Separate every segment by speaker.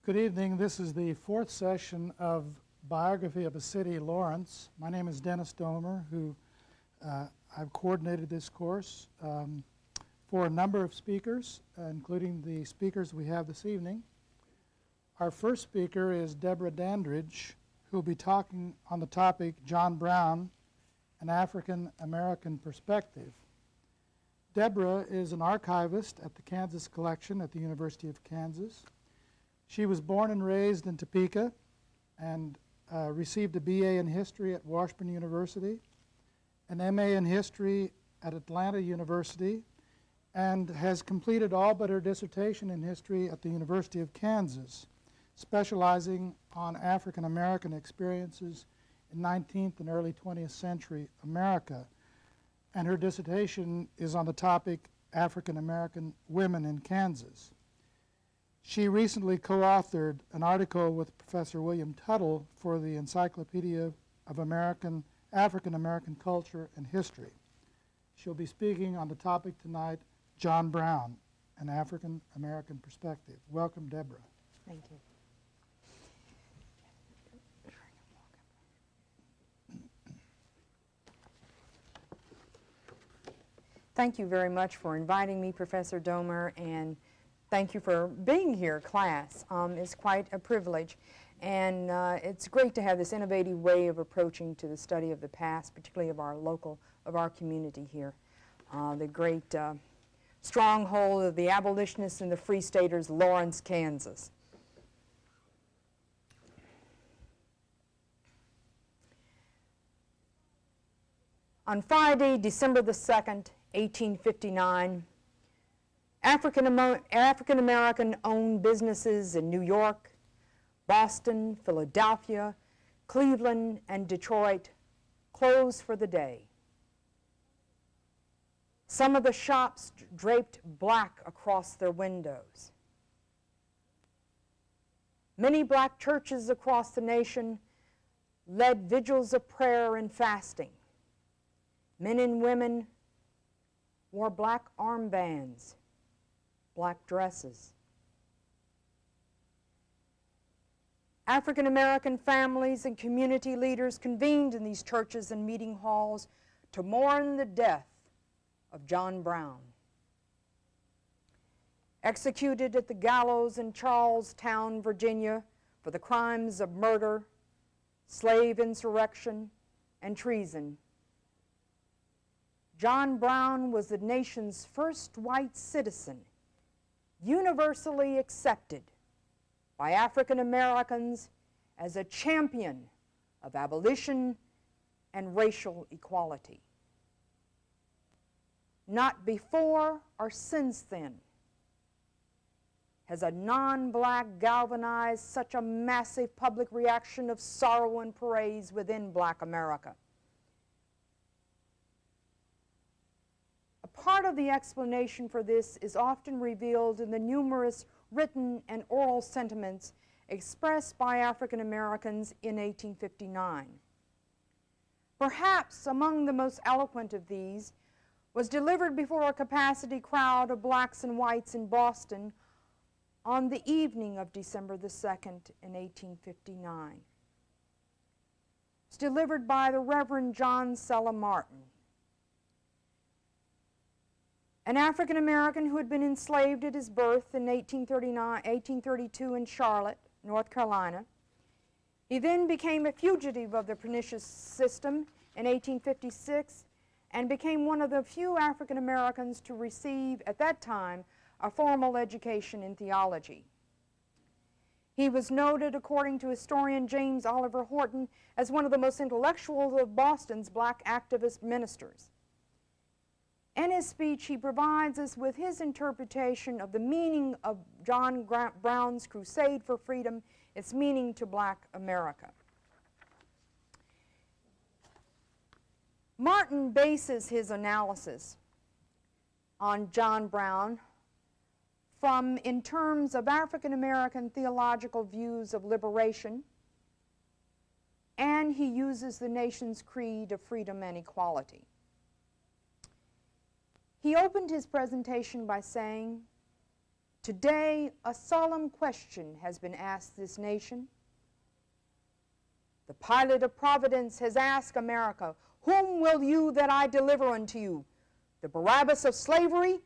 Speaker 1: Good evening. This is the fourth session of Biography of a City, Lawrence. My name is Dennis Domer, who I've coordinated this course for a number of speakers, including the speakers we have this evening. Our first speaker is Debra Dandridge, who will be talking on the topic John Brown, an African American Perspective. Debra is an archivist at the Kansas Collection at the University of Kansas. She was born and raised in Topeka and received a BA in History at Washburn University, an MA in History at Atlanta University, and has completed all but her dissertation in History at the University of Kansas, specializing on African American experiences in 19th and early 20th century America. And her dissertation is on the topic African American Women in Kansas. She recently co-authored an article with Professor William Tuttle for the Encyclopedia of African American Culture and History. She'll be speaking on the topic tonight, John Brown, an African American Perspective. Welcome, Debra.
Speaker 2: Thank you. Thank you very much for inviting me, Professor Domer, and thank you for being here, class. It's quite a privilege, and it's great to have this innovative way of approaching to the study of the past, particularly of our community here. The great stronghold of the abolitionists and the Free Staters, Lawrence, Kansas. On Friday, December the 2nd, 1859, African American owned businesses in New York, Boston, Philadelphia, Cleveland, and Detroit closed for the day. Some of the shops draped black across their windows. Many black churches across the nation led vigils of prayer and fasting. Men and women wore black armbands, black dresses. African American families and community leaders convened in these churches and meeting halls to mourn the death of John Brown. Executed at the gallows in Charlestown, Virginia, for the crimes of murder, slave insurrection, and treason, John Brown was the nation's first white citizen, universally accepted by African Americans as a champion of abolition and racial equality. Not before or since then has a non-black galvanized such a massive public reaction of sorrow and praise within Black America. Part of the explanation for this is often revealed in the numerous written and oral sentiments expressed by African Americans in 1859. Perhaps among the most eloquent of these was delivered before a capacity crowd of blacks and whites in Boston on the evening of December the 2nd in 1859. It was delivered by the Reverend John Sella Martin, an African American who had been enslaved at his birth in 1832 in Charlotte, North Carolina. He then became a fugitive of the pernicious system in 1856 and became one of the few African Americans to receive, at that time, a formal education in theology. He was noted, according to historian James Oliver Horton, as one of the most intellectual of Boston's black activist ministers. In his speech, he provides us with his interpretation of the meaning of John Brown's crusade for freedom, its meaning to Black America. Martin bases his analysis on John Brown in terms of African American theological views of liberation, and he uses the nation's creed of freedom and equality. He opened his presentation by saying, Today, a solemn question has been asked this nation. The pilot of Providence has asked America, whom will you that I deliver unto you, the Barabbas of slavery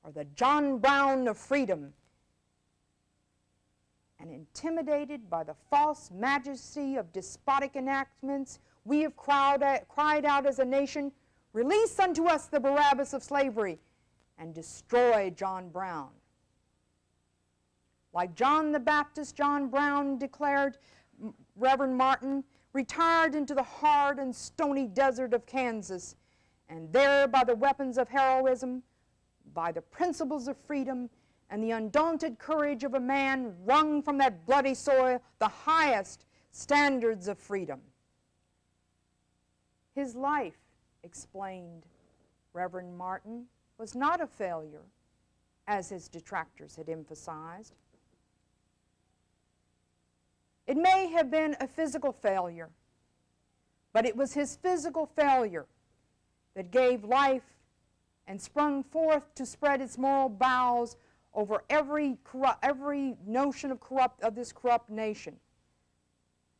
Speaker 2: or the John Brown of freedom? And intimidated by the false majesty of despotic enactments, we have cried out as a nation, release unto us the Barabbas of slavery and destroy John Brown. Like John the Baptist, John Brown declared, Reverend Martin retired into the hard and stony desert of Kansas, and there by the weapons of heroism, by the principles of freedom, and the undaunted courage of a man wrung from that bloody soil the highest standards of freedom. His life, explained Reverend Martin, was not a failure, as his detractors had emphasized. It may have been a physical failure, but it was his physical failure that gave life and sprung forth to spread its moral boughs over every notion of this corrupt nation.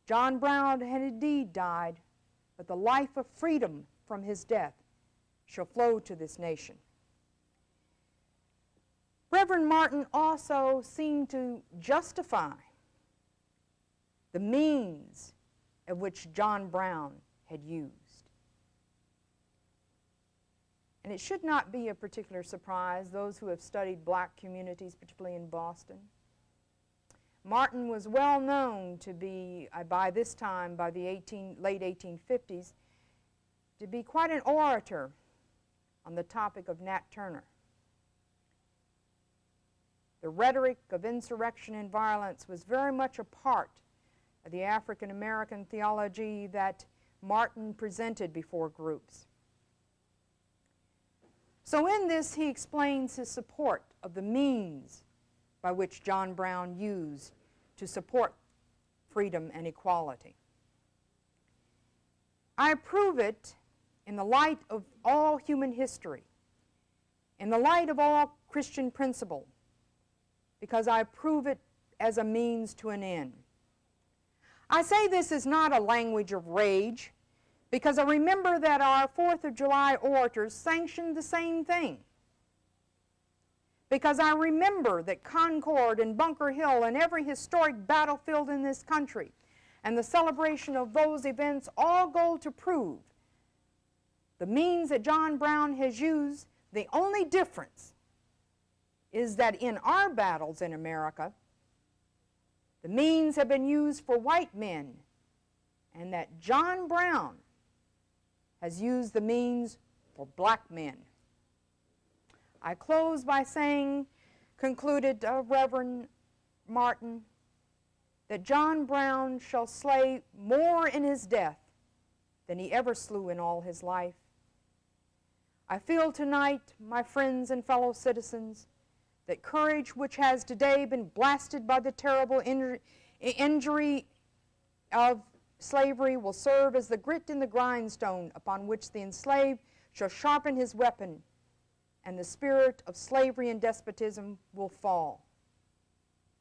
Speaker 2: John Brown had indeed died, but the life of freedom from his death shall flow to this nation. Reverend Martin also seemed to justify the means of which John Brown had used. And it should not be a particular surprise, those who have studied black communities, particularly in Boston. Martin was well known to be, by this time, by the late 1850s, to be quite an orator on the topic of Nat Turner. The rhetoric of insurrection and violence was very much a part of the African American theology that Martin presented before groups. So in this, he explains his support of the means by which John Brown used to support freedom and equality. I approve it in the light of all human history, in the light of all Christian principle, because I approve it as a means to an end. I say this is not a language of rage, because I remember that our 4th of July orators sanctioned the same thing. Because I remember that Concord and Bunker Hill and every historic battlefield in this country and the celebration of those events all go to prove the means that John Brown has used. The only difference is that in our battles in America, the means have been used for white men, and that John Brown has used the means for black men. I close by saying, concluded Reverend Martin, that John Brown shall slay more in his death than he ever slew in all his life. I feel tonight, my friends and fellow citizens, that courage which has today been blasted by the terrible injury of slavery will serve as the grit in the grindstone upon which the enslaved shall sharpen his weapon, and the spirit of slavery and despotism will fall,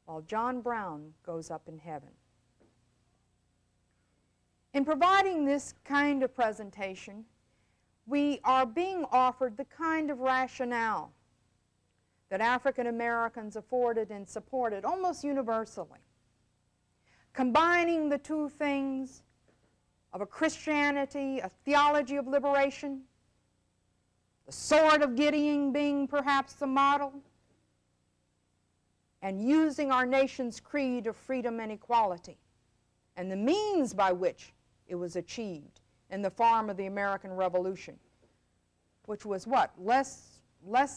Speaker 2: while John Brown goes up in heaven. In providing this kind of presentation, we are being offered the kind of rationale that African Americans afforded and supported almost universally, combining the two things of a Christianity, a theology of liberation, the sword of Gideon being perhaps the model, and using our nation's creed of freedom and equality, and the means by which it was achieved in the form of the American Revolution, which was what? Less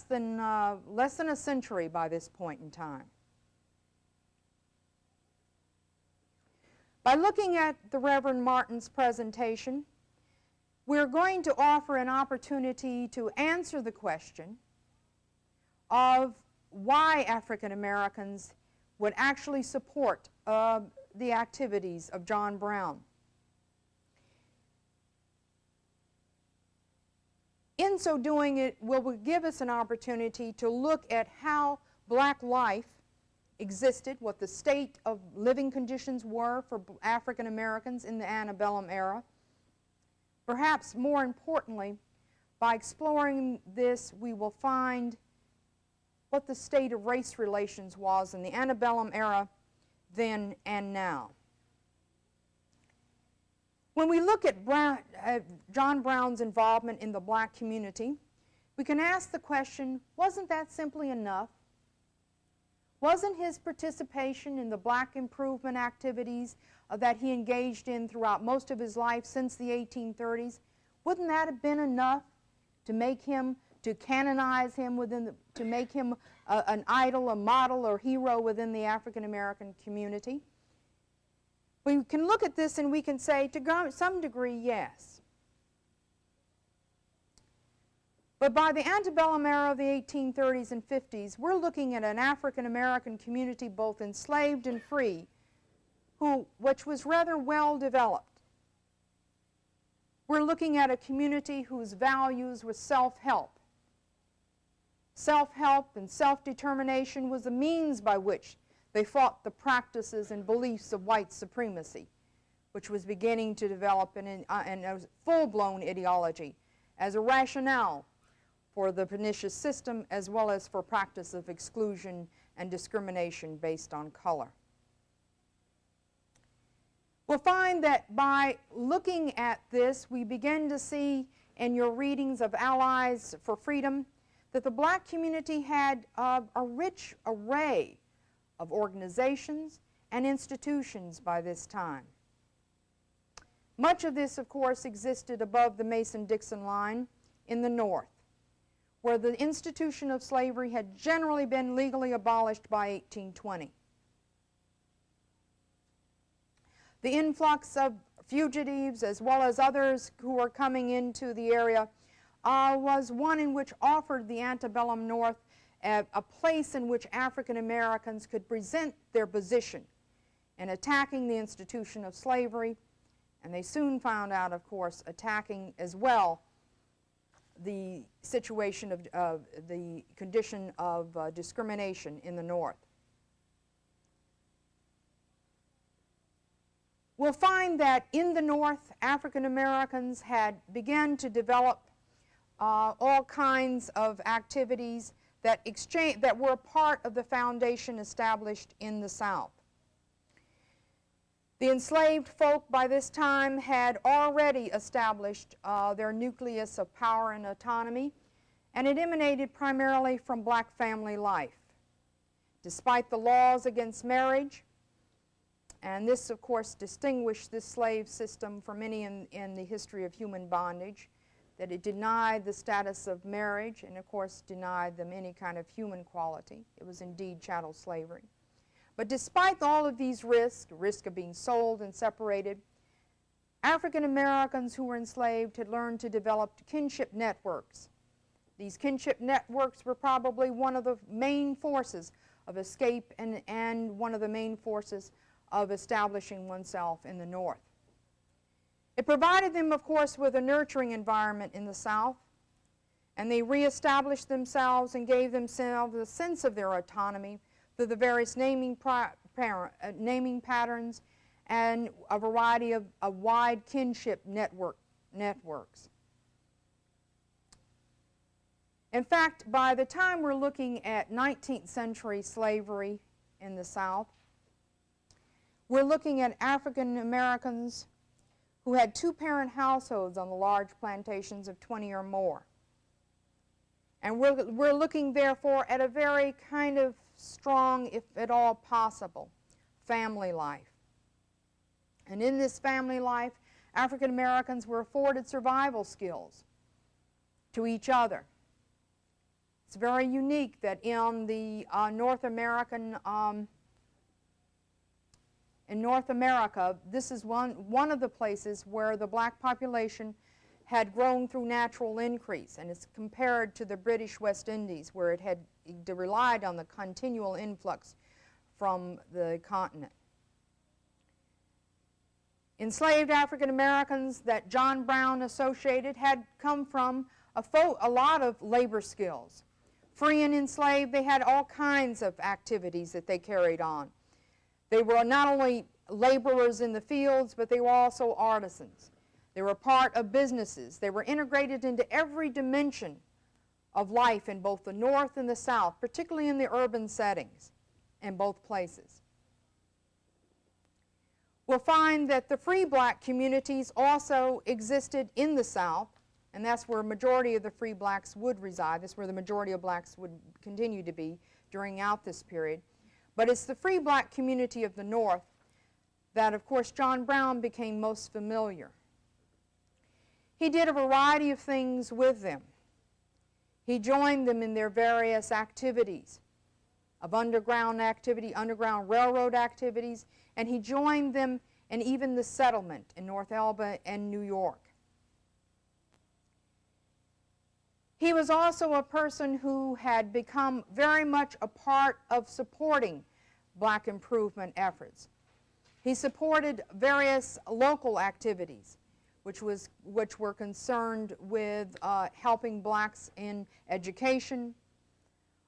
Speaker 2: than a century by this point in time. By looking at the Reverend Martin's presentation, we're going to offer an opportunity to answer the question of why African Americans would actually support the activities of John Brown. In so doing, it will give us an opportunity to look at how black life existed, what the state of living conditions were for African Americans in the antebellum era. Perhaps more importantly, by exploring this, we will find what the state of race relations was in the antebellum era then and now. When we look at John Brown's involvement in the black community, we can ask the question, wasn't that simply enough? Wasn't his participation in the black improvement activities that he engaged in throughout most of his life since the 1830s, wouldn't that have been enough to make him, to canonize him to make him an idol, a model, or hero within the African American community? We can look at this and we can say, to some degree, yes. But by the antebellum era of the 1830s and 50s, we're looking at an African American community, both enslaved and free, which was rather well developed. We're looking at a community whose values were self-help. Self-help and self-determination was the means by which they fought the practices and beliefs of white supremacy, which was beginning to develop in a full-blown ideology as a rationale for the pernicious system, as well as for practice of exclusion and discrimination based on color. We'll find that by looking at this, we begin to see in your readings of Allies for Freedom that the black community had a rich array of organizations and institutions by this time. Much of this, of course, existed above the Mason-Dixon line in the North, where the institution of slavery had generally been legally abolished by 1820. The influx of fugitives, as well as others who were coming into the area, was one in which offered the antebellum North a place in which African Americans could present their position in attacking the institution of slavery, and they soon found out, of course, attacking as well the situation of the condition of discrimination in the North. We'll find that in the North, African Americans had begun to develop all kinds of activities that were a part of the foundation established in the South. The enslaved folk by this time had already established their nucleus of power and autonomy, and it emanated primarily from black family life. Despite the laws against marriage, and this, of course, distinguished this slave system from any in the history of human bondage, that it denied the status of marriage and, of course, denied them any kind of human quality. It was indeed chattel slavery. But despite all of these risks, the risk of being sold and separated, African Americans who were enslaved had learned to develop kinship networks. These kinship networks were probably one of the main forces of escape and one of the main forces of establishing oneself in the North. It provided them, of course, with a nurturing environment in the South, and they reestablished themselves and gave themselves a sense of their autonomy through the various naming patterns and a variety of wide kinship networks. In fact, by the time we're looking at 19th century slavery in the South, we're looking at African Americans who had two-parent households on the large plantations of 20 or more. And we're looking, therefore, at a very kind of strong, if at all possible, family life. And in this family life, African Americans were afforded survival skills to each other. It's very unique that in the in North America, this is one of the places where the black population had grown through natural increase, and it's compared to the British West Indies, where it had relied on the continual influx from the continent. Enslaved African Americans that John Brown associated had come from a lot of labor skills, free and enslaved, they had all kinds of activities that they carried on. They were not only laborers in the fields, but they were also artisans. They were part of businesses. They were integrated into every dimension of life in both the North and the South, particularly in the urban settings in both places. We'll find that the free black communities also existed in the South, and that's where a majority of the free blacks would reside. That's where the majority of blacks would continue to be during this period. But it's the free black community of the North that, of course, John Brown became most familiar. He did a variety of things with them. He joined them in their various activities of underground railroad activities, and he joined them in even the settlement in North Elba and New York. He was also a person who had become very much a part of supporting black improvement efforts. He supported various local activities which were concerned with helping blacks in education,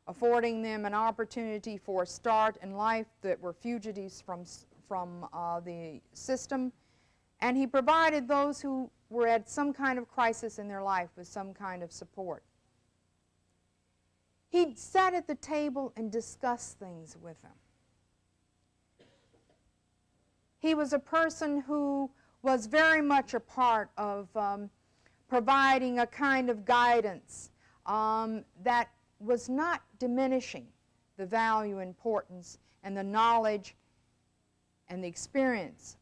Speaker 2: affording them an opportunity for a start in life that were fugitives from the system, and he provided those who were at some kind of crisis in their life with some kind of support. He sat at the table and discussed things with them. He was a person who was very much a part of providing a kind of guidance that was not diminishing the value, importance, and the knowledge and the experience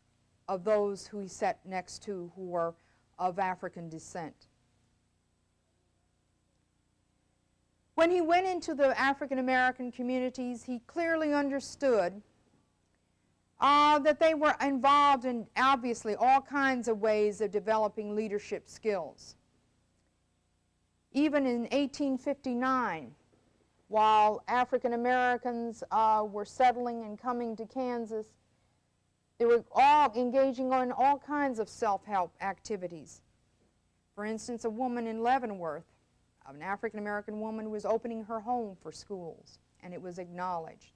Speaker 2: of those who he sat next to who were of African descent. When he went into the African American communities, he clearly understood that they were involved in, obviously, all kinds of ways of developing leadership skills. Even in 1859, while African Americans were settling and coming to Kansas, they were all engaging in all kinds of self-help activities. For instance, a woman in Leavenworth, an African American woman, was opening her home for schools, and it was acknowledged.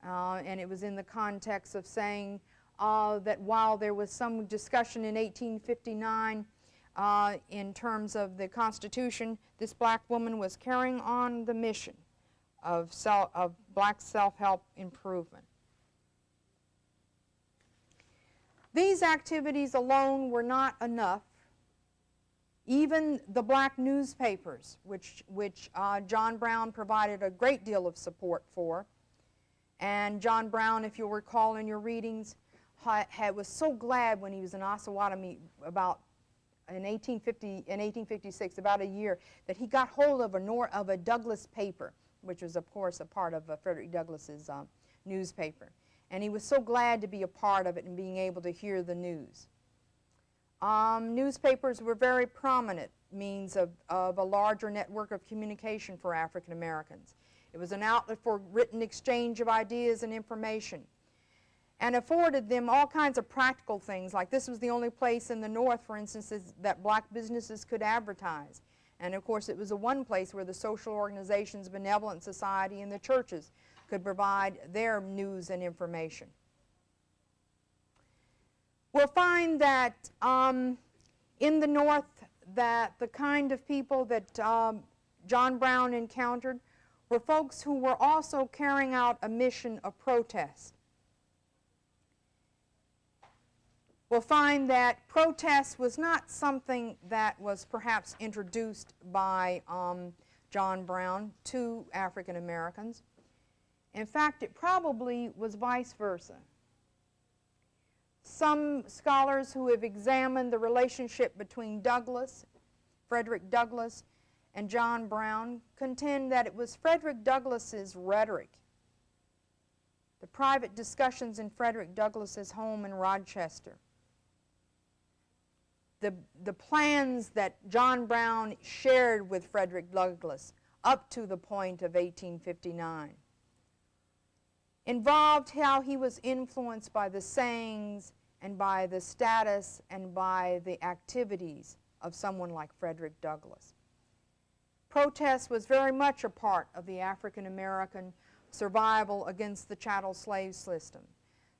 Speaker 2: And it was in the context of saying that while there was some discussion in 1859 in terms of the Constitution, this black woman was carrying on the mission of black self-help improvement. These activities alone were not enough. Even the black newspapers, which John Brown provided a great deal of support for, and John Brown, if you'll recall in your readings, was so glad when he was in Osawatomie about in 1856, about a year, that he got hold of a Douglas paper, which was, of course, a part of Frederick Douglass's newspaper. And he was so glad to be a part of it and being able to hear the news. Newspapers were very prominent means of a larger network of communication for African Americans. It was an outlet for written exchange of ideas and information, and afforded them all kinds of practical things, like this was the only place in the North, for instance, that black businesses could advertise. And of course it was the one place where the social organizations, benevolent society, and the churches could provide their news and information. We'll find that in the North that the kind of people that John Brown encountered were folks who were also carrying out a mission of protest. We'll find that protest was not something that was perhaps introduced by John Brown to African Americans. In fact, it probably was vice versa. Some scholars who have examined the relationship between Frederick Douglass, and John Brown contend that it was Frederick Douglass's rhetoric, the private discussions in Frederick Douglass's home in Rochester, the plans that John Brown shared with Frederick Douglass up to the point of 1859, involved how he was influenced by the sayings and by the status and by the activities of someone like Frederick Douglass. protest was very much a part of the African American survival against the chattel slave system.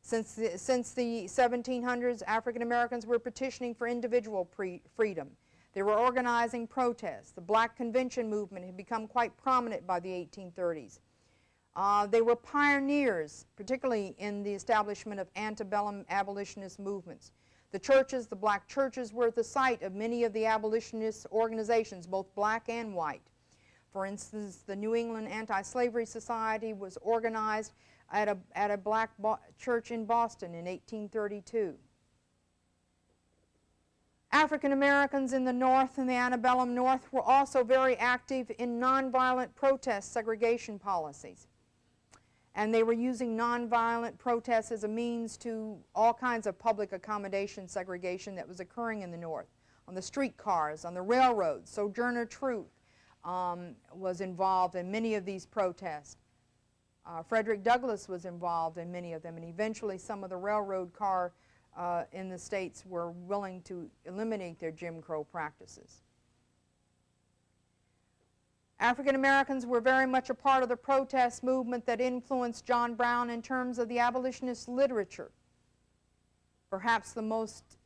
Speaker 2: Since the 1700s, African Americans were petitioning for individual freedom. They were organizing protests. The Black Convention movement had become quite prominent by the 1830s. They were pioneers, particularly in the establishment of antebellum abolitionist movements. The churches, the black churches, were at the site of many of the abolitionist organizations, both black and white. For instance, the New England Anti-Slavery Society was organized at a black church in Boston in 1832. African Americans in the North and the antebellum North were also very active in nonviolent protest segregation policies. And they were using nonviolent protests as a means to all kinds of public accommodation segregation that was occurring in the North. On the streetcars, on the railroads, Sojourner Truth was involved in many of these protests. Frederick Douglass was involved in many of them, and eventually some of the railroad car in the states were willing to eliminate their Jim Crow practices. African Americans were very much a part of the protest movement that influenced John Brown in terms of the abolitionist literature. Perhaps the most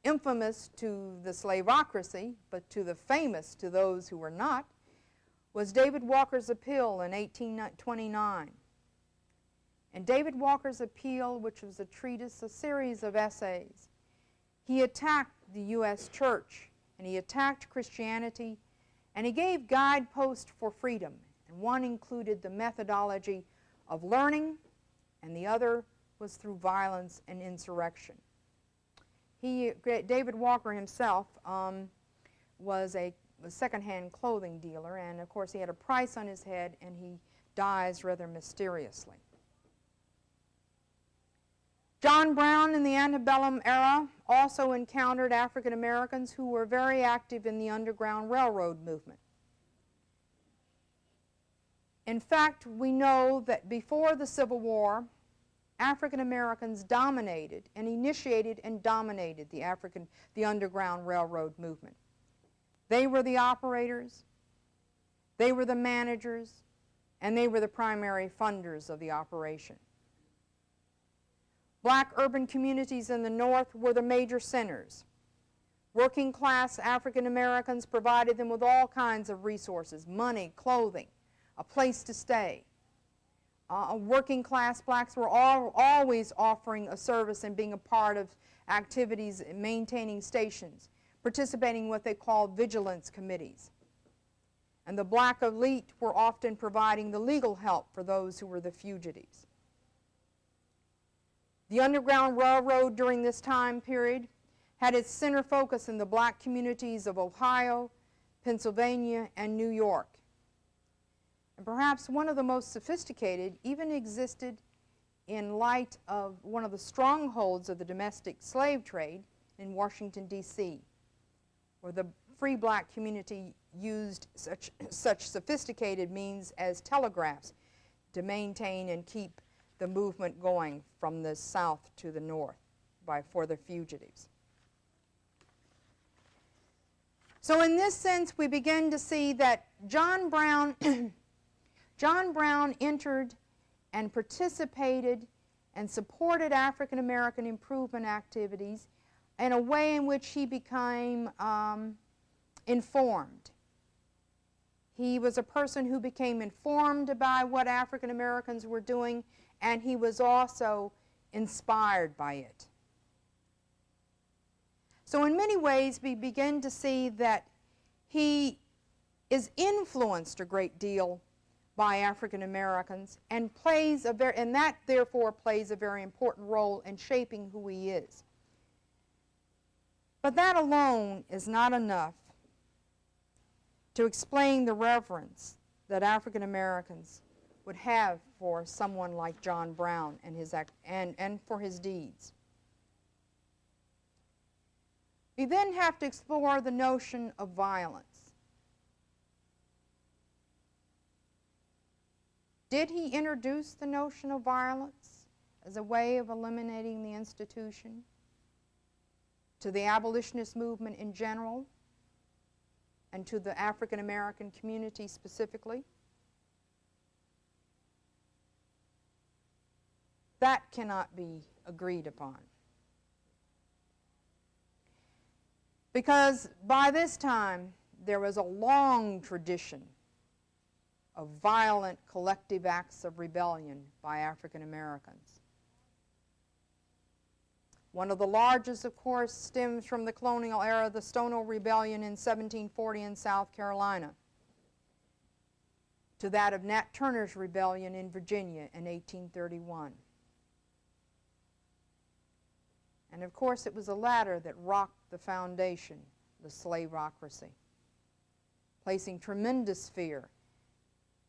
Speaker 2: infamous to the slavocracy, but to the famous to those who were not, was David Walker's Appeal in 1829. And David Walker's Appeal, which was a treatise, a series of essays, he attacked the U.S. Church, and he attacked Christianity, and he gave guideposts for freedom. And one included the methodology of learning, and the other was through violence and insurrection. David Walker himself was a secondhand clothing dealer, and of course he had a price on his head, and he dies rather mysteriously. John Brown in the antebellum era also encountered African Americans who were very active in the Underground Railroad movement. In fact, we know that before the Civil War, African Americans dominated and initiated and dominated the Underground Railroad movement. They were the operators, they were the managers, and they were the primary funders of the operation. Black urban communities in the North were the major centers. Working class African Americans provided them with all kinds of resources, money, clothing, a place to stay. Working class blacks were always offering a service and being a part of activities, maintaining stations, participating in what they called vigilance committees. And the black elite were often providing the legal help for those who were the fugitives. The Underground Railroad during this time period had its center focus in the black communities of Ohio, Pennsylvania, and New York. And perhaps one of the most sophisticated even existed in light of one of the strongholds of the domestic slave trade in Washington, D.C., where the free black community used such sophisticated means as telegraphs to maintain and keep the movement going from the south to the north for the fugitives. So in this sense, we begin to see that John Brown entered and participated and supported African American improvement activities in a way in which he became informed. He was a person who became informed by what African Americans were doing, and he was also inspired by it. So in many ways, we begin to see that he is influenced a great deal by African Americans, and that therefore plays a very important role in shaping who he is. But that alone is not enough to explain the reverence that African Americans would have for someone like John Brown and for his deeds. We then have to explore the notion of violence. Did he introduce the notion of violence as a way of eliminating the institution to the abolitionist movement in general, and to the African American community specifically. That cannot be agreed upon. Because by this time, there was a long tradition of violent collective acts of rebellion by African Americans. One of the largest, of course, stems from the colonial era, the Stonewall Rebellion in 1740 in South Carolina, to that of Nat Turner's rebellion in Virginia in 1831. And of course, it was the latter that rocked the foundation, the slaveocracy, placing tremendous fear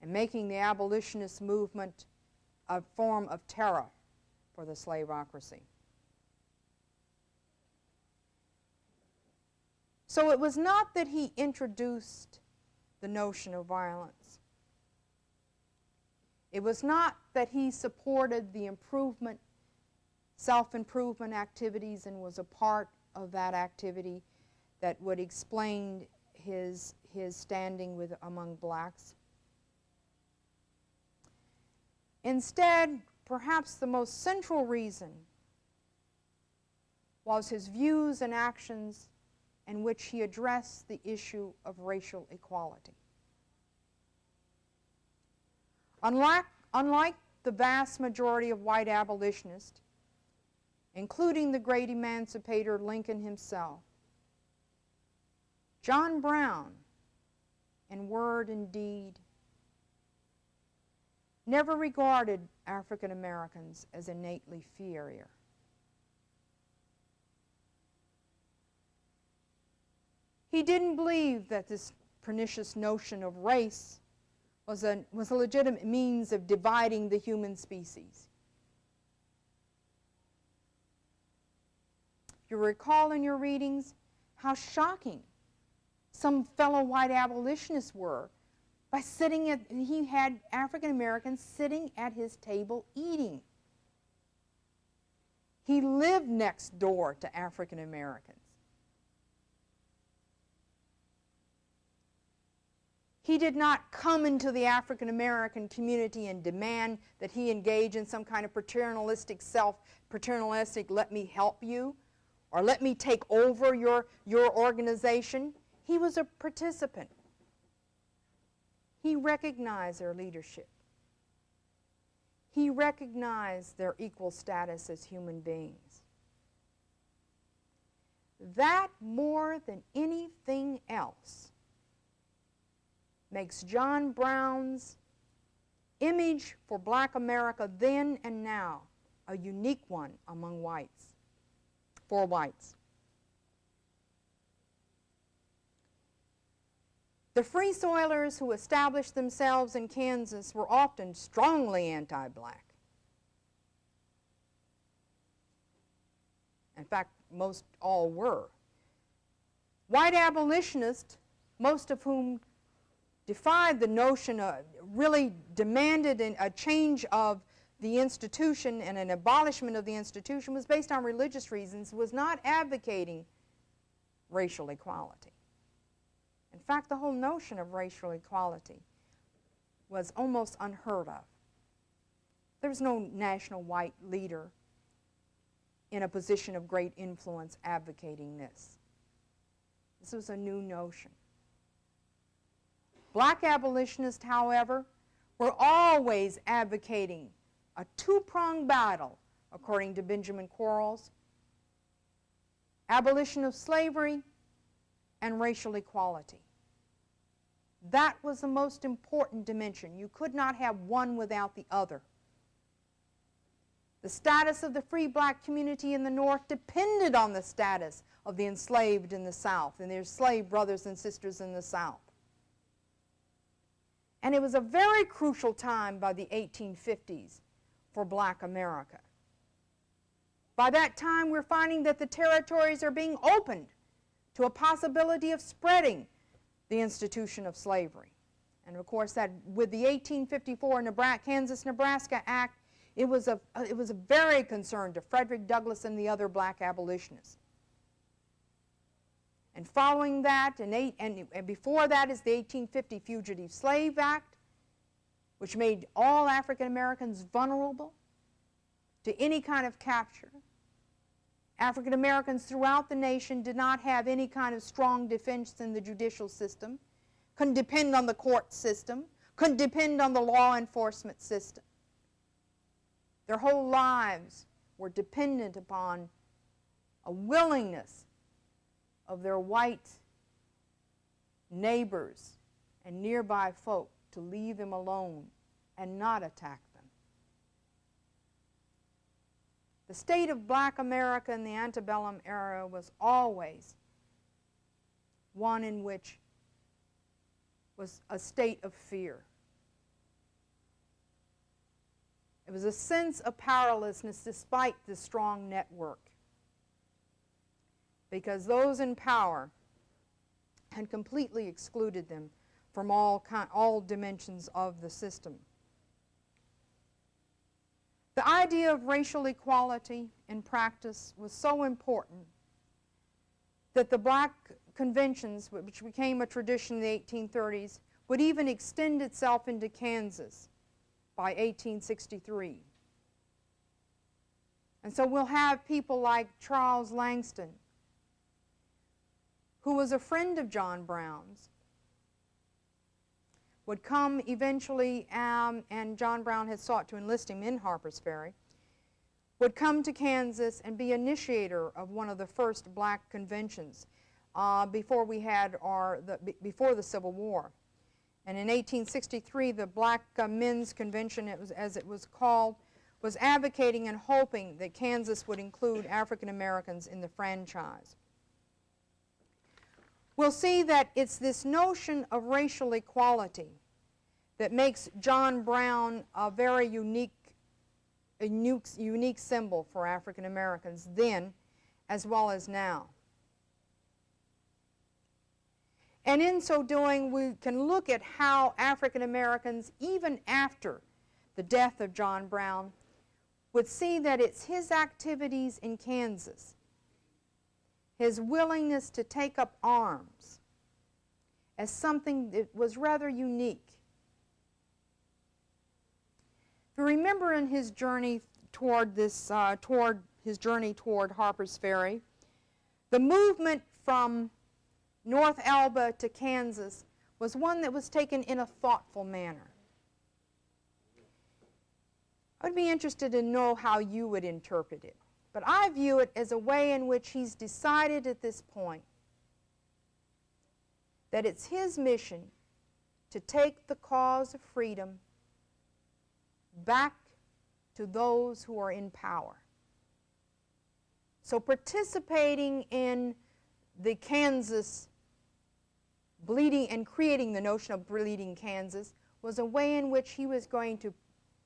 Speaker 2: and making the abolitionist movement a form of terror for the slaveocracy. So it was not that he introduced the notion of violence. It was not that he supported the improvement, self-improvement activities and was a part of that activity that would explain his standing among blacks. Instead, perhaps the most central reason was his views and actions in which he addressed the issue of racial equality. Unlike the vast majority of white abolitionists, including the great emancipator Lincoln himself, John Brown, in word and deed, never regarded African Americans as innately inferior. He didn't believe that this pernicious notion of race was a legitimate means of dividing the human species. You recall in your readings how shocking some fellow white abolitionists were by he had African Americans sitting at his table eating. He lived next door to African Americans. He did not come into the African American community and demand that he engage in some kind of paternalistic let me help you, or let me take over your organization. He was a participant. He recognized their leadership. He recognized their equal status as human beings. That, more than anything else, makes John Brown's image for Black America then and now a unique one among whites, for whites. The Free Soilers who established themselves in Kansas were often strongly anti-black. In fact, most all were. White abolitionists, most of whom defied the notion of, really demanded a change of the institution and an abolishment of the institution, was based on religious reasons, was not advocating racial equality. In fact, the whole notion of racial equality was almost unheard of. There was no national white leader in a position of great influence advocating this. This was a new notion. Black abolitionists, however, were always advocating a two-pronged battle, according to Benjamin Quarles: abolition of slavery and racial equality. That was the most important dimension. You could not have one without the other. The status of the free black community in the North depended on the status of the enslaved in the South and their slave brothers and sisters in the South. And it was a very crucial time by the 1850s for Black America. By that time, we're finding that the territories are being opened to a possibility of spreading the institution of slavery. And of course, that with the 1854 Kansas-Nebraska Act, it was a very concern to Frederick Douglass and the other black abolitionists. And following that, and before that is the 1850 Fugitive Slave Act, which made all African Americans vulnerable to any kind of capture. African Americans throughout the nation did not have any kind of strong defense in the judicial system, couldn't depend on the court system, couldn't depend on the law enforcement system. Their whole lives were dependent upon a willingness of their white neighbors and nearby folk to leave them alone and not attack them. The state of black America in the antebellum era was always one in which was a state of fear. It was a sense of powerlessness despite the strong network, because those in power had completely excluded them from all dimensions of the system. The idea of racial equality in practice was so important that the black conventions, which became a tradition in the 1830s, would even extend itself into Kansas by 1863. And so we'll have people like Charles Langston, who was a friend of John Brown's, would come eventually, and John Brown had sought to enlist him in Harper's Ferry, would come to Kansas and be initiator of one of the first black conventions before the Civil War. And in 1863, the Black Men's Convention, as it was called, was advocating and hoping that Kansas would include African Americans in the franchise. We'll see that it's this notion of racial equality that makes John Brown a very unique symbol for African Americans then as well as now. And in so doing, we can look at how African Americans, even after the death of John Brown, would see that it's his activities in Kansas, his willingness to take up arms, as something that was rather unique. If you remember in his journey toward Harper's Ferry, the movement from North Elba to Kansas was one that was taken in a thoughtful manner. I would be interested to know how you would interpret it. But I view it as a way in which he's decided at this point that it's his mission to take the cause of freedom back to those who are in power. So participating in the Kansas bleeding and creating the notion of bleeding Kansas was a way in which he was going to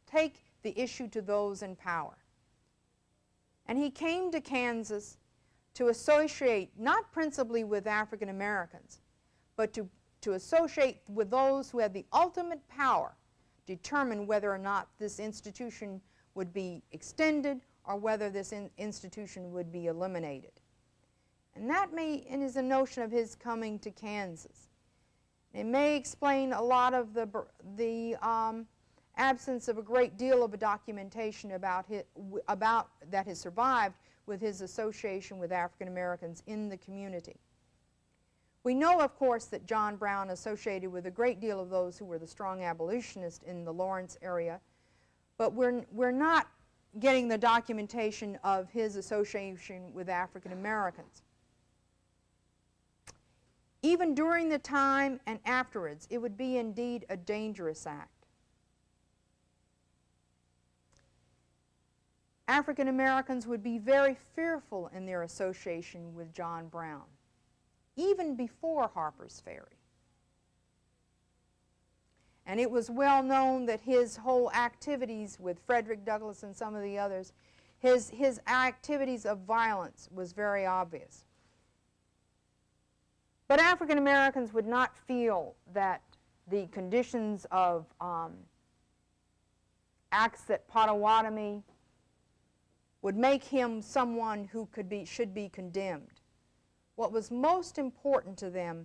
Speaker 2: take the issue to those in power. And he came to Kansas to associate not principally with African Americans, but to associate with those who had the ultimate power to determine whether or not this institution would be extended or whether this institution would be eliminated. And that is a notion of his coming to Kansas. It may explain a lot of the absence of a great deal of documentation about that has survived with his association with African Americans in the community. We know, of course, that John Brown associated with a great deal of those who were the strong abolitionists in the Lawrence area, but we're not getting the documentation of his association with African Americans. Even during the time and afterwards, it would be indeed a dangerous act. African Americans would be very fearful in their association with John Brown, even before Harper's Ferry. And it was well known that his whole activities with Frederick Douglass and some of the others, his activities of violence was very obvious. But African Americans would not feel that the conditions of acts at what was most important to them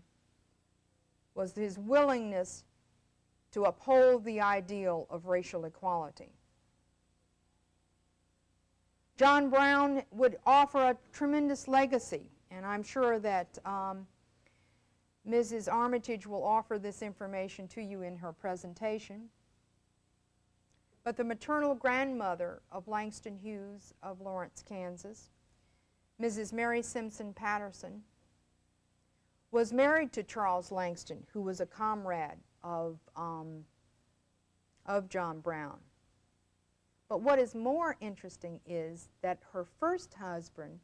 Speaker 2: was his willingness to uphold the ideal of racial equality. John Brown would offer a tremendous legacy, and I'm sure that Mrs. Armitage will offer this information to you in her presentation. But the maternal grandmother of Langston Hughes of Lawrence, Kansas, Mrs. Mary Simpson Patterson, was married to Charles Langston, who was a comrade of John Brown. But what is more interesting is that her first husband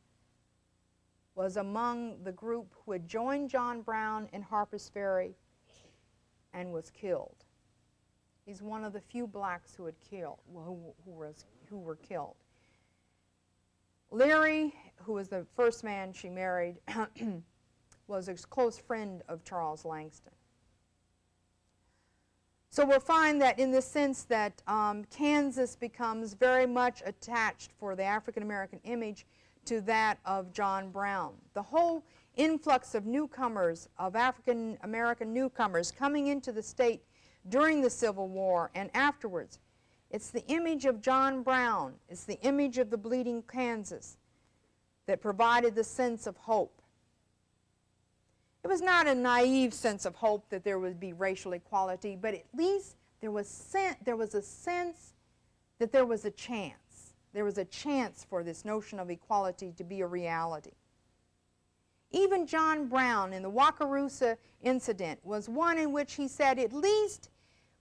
Speaker 2: was among the group who had joined John Brown in Harper's Ferry and was killed. He's one of the few blacks who were killed. Leary, who was the first man she married, was a close friend of Charles Langston. So we'll find that in the sense that Kansas becomes very much attached for the African American image to that of John Brown. The whole influx of newcomers, of African American newcomers coming into the state during the Civil War and afterwards, it's the image of John Brown, it's the image of the bleeding Kansas that provided the sense of hope. It was not a naive sense of hope that there would be racial equality, but at least there was a sense that there was a chance. There was a chance for this notion of equality to be a reality. Even John Brown in the Wakarusa incident was one in which he said at least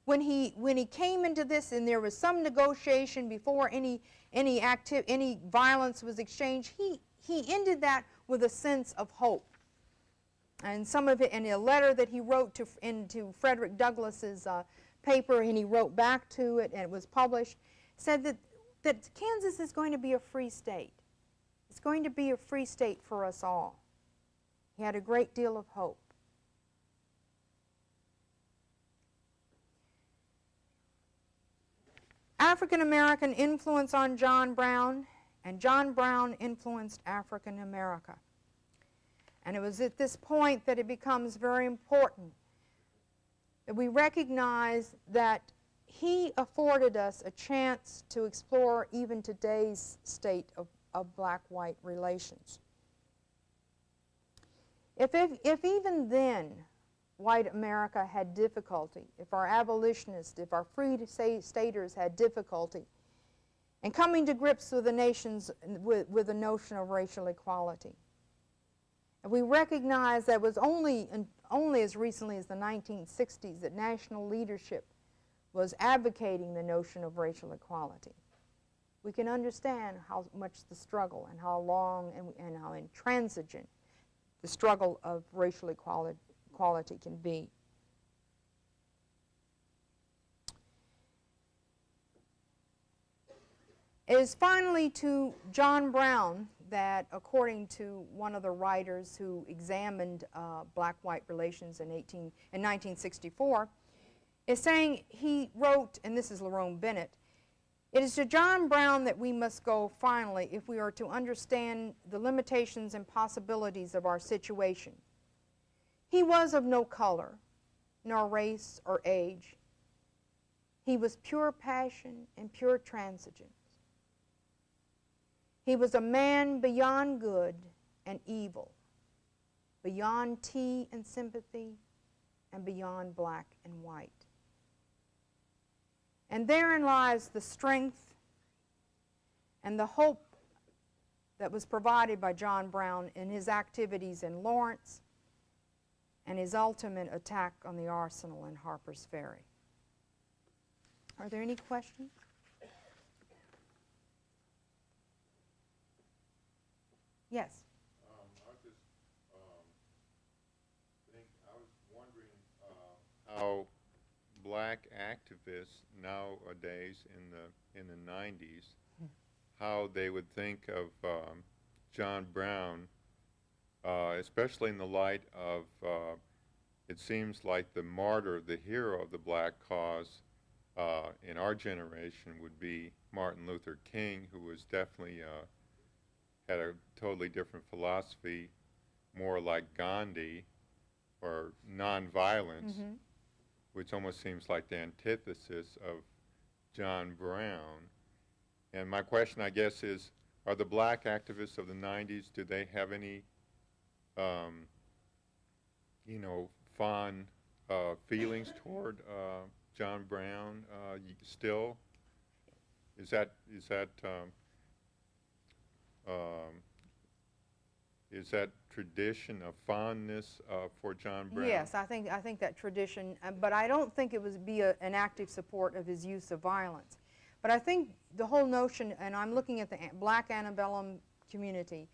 Speaker 2: when he came into this and there was some negotiation before any violence was exchanged, he ended that with a sense of hope. And some of it in a letter that he wrote into Frederick Douglass's paper, and he wrote back to it, and it was published, said that Kansas is going to be a free state. It's going to be a free state for us all. He had a great deal of hope. African American influence on John Brown, and John Brown influenced African America. And it was at this point that it becomes very important that we recognize that he afforded us a chance to explore even today's state of black-white relations. If even then white America had difficulty, if our abolitionists, if our free staters had difficulty in coming to grips with the notion of racial equality, and we recognize that it was only as recently as the 1960s that national leadership was advocating the notion of racial equality. We can understand how much the struggle and how long and how intransigent the struggle of racial equality can be. It is finally to John Brown that, according to one of the writers who examined black-white relations in 1964, is saying, he wrote, and this is Lerone Bennett, "It is to John Brown that we must go finally if we are to understand the limitations and possibilities of our situation. He was of no color, nor race or age. He was pure passion and pure transigence. He was a man beyond good and evil, beyond tea and sympathy, and beyond black and white. And therein lies the strength and the hope that was provided by John Brown in his activities in Lawrence and his ultimate attack on the arsenal in Harper's Ferry." Are there any questions? Yes.
Speaker 3: I was wondering how black activists nowadays in the 90s, how they would think of John Brown, especially in the light of it seems like the martyr, the hero of the black cause in our generation would be Martin Luther King, who was definitely had a totally different philosophy, more like Gandhi or nonviolence, which almost seems like the antithesis of John Brown. And my question, I guess, is, are the black activists of the 90s, do they have any, you know, fond feelings toward John Brown still? Is that tradition of fondness for John Brown?
Speaker 2: Yes, I think that tradition, but I don't think it would be an active support of his use of violence. But I think the whole notion, and I'm looking at the black antebellum community,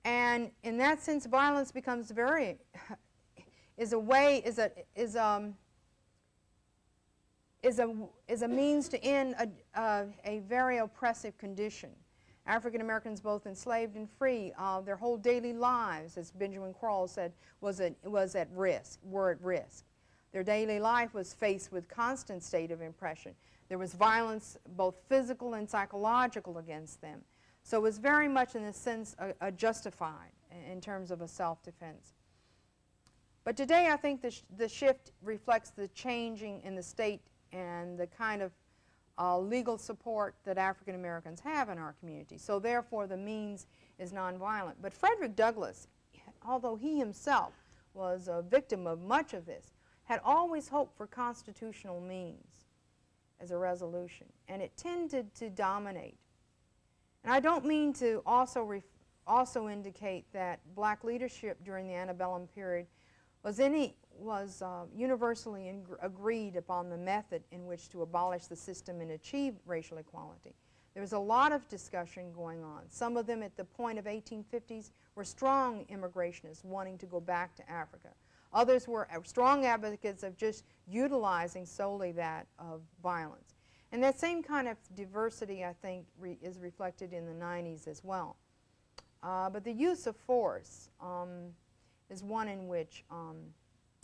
Speaker 2: and in that sense, violence becomes is a means to end a very oppressive condition. African Americans, both enslaved and free, their whole daily lives, as Benjamin Quantrill said, were at risk. Their daily life was faced with constant state of oppression. There was violence, both physical and psychological, against them. So it was very much, in a sense, justified in terms of a self-defense. But today, I think the shift reflects the changing in the state and the kind of legal support that African Americans have in our community. So therefore, the means is nonviolent. But Frederick Douglass, although he himself was a victim of much of this, had always hoped for constitutional means as a resolution, and it tended to dominate. And I don't mean to also indicate that black leadership during the antebellum period was universally agreed upon the method in which to abolish the system and achieve racial equality. There was a lot of discussion going on. Some of them at the point of 1850s were strong immigrationists wanting to go back to Africa. Others were strong advocates of just utilizing solely that of violence. And that same kind of diversity, I think, is reflected in the 90s as well. But the use of force is one in which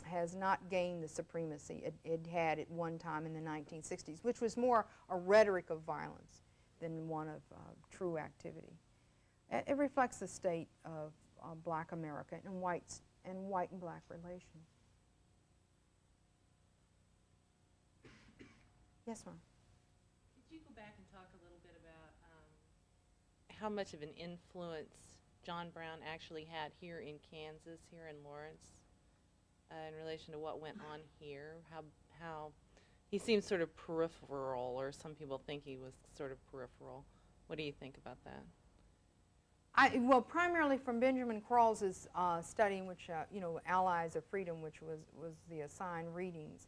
Speaker 2: has not gained the supremacy it had at one time in the 1960s, which was more a rhetoric of violence than one of true activity. It reflects the state of black America and white and black relations. Yes, ma'am.
Speaker 4: Could you go back and talk a little bit about how much of an influence John Brown actually had here in Kansas, here in Lawrence, in relation to what went on here? How he seems sort of peripheral, or some people think he was sort of peripheral. What do you think about that?
Speaker 2: Well, primarily from Benjamin Quarles's study, in which Allies of Freedom, which was the assigned readings.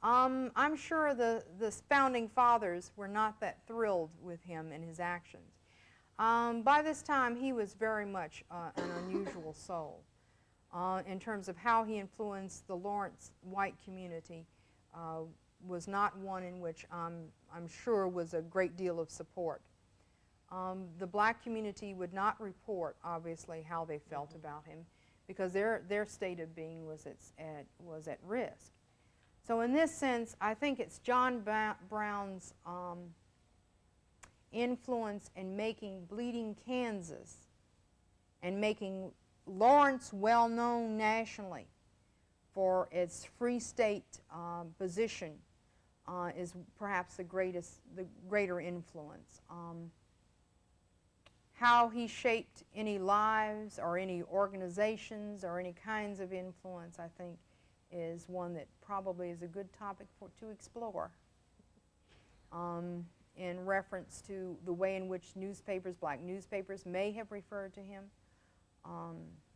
Speaker 2: I'm sure the founding fathers were not that thrilled with him and his actions. By this time, he was very much an unusual soul in terms of how he influenced the Lawrence white community. Was not one in which I'm sure was a great deal of support. The black community would not report, obviously, how they felt about him, because their state of being was at risk. So in this sense, I think it's John Brown's influence in making Bleeding Kansas and making Lawrence well known nationally for its free state position is perhaps the greater influence. How he shaped any lives or any organizations or any kinds of influence, I think, is one that probably is a good topic to explore in reference to the way in which black newspapers may have referred to him.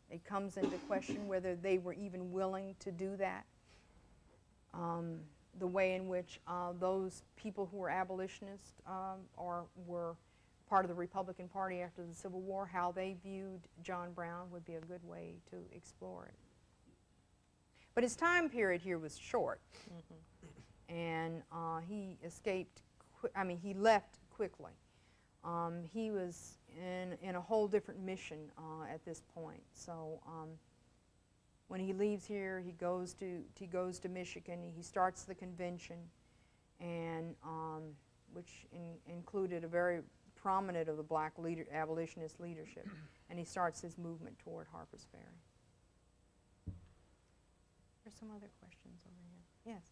Speaker 2: It comes into question whether they were even willing to do that. The way in which those people who were abolitionists or were part of the Republican Party after the Civil War, how they viewed John Brown would be a good way to explore it. But his time period here was short, and he escaped. He left quickly. He was in a whole different mission at this point. So when he leaves here, he goes to Michigan. He starts the convention, and which included a very prominent of the black abolitionist leadership, and he starts his movement toward Harper's Ferry. There's some other questions over here. Yes?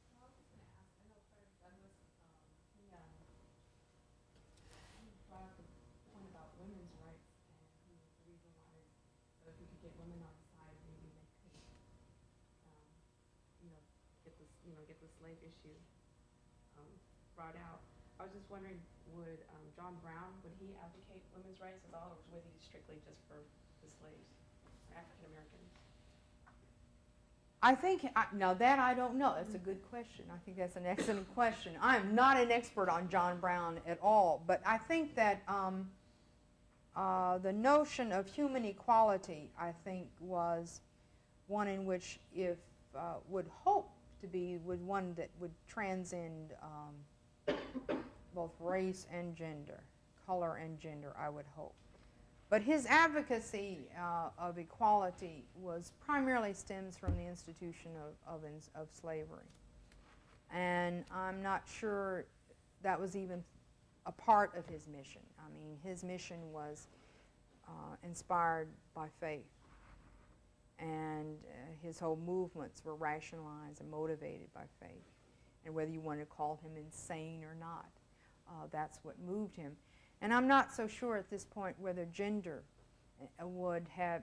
Speaker 5: Get the slave issue brought out. I was just wondering, would John Brown, would he advocate women's rights at all, or would he strictly just for the slaves, African Americans?
Speaker 2: I think, now that I don't know. That's a good question. I think that's an excellent question. I am not an expert on John Brown at all, but I think that the notion of human equality, I think, was one in which would hope to be one that would transcend both race and gender, color and gender, I would hope. But his advocacy of equality primarily stems from the institution of slavery. And I'm not sure that was even a part of his mission. I mean, his mission was inspired by faith. And his whole movements were rationalized and motivated by faith. And whether you want to call him insane or not, that's what moved him. And I'm not so sure at this point whether gender would have,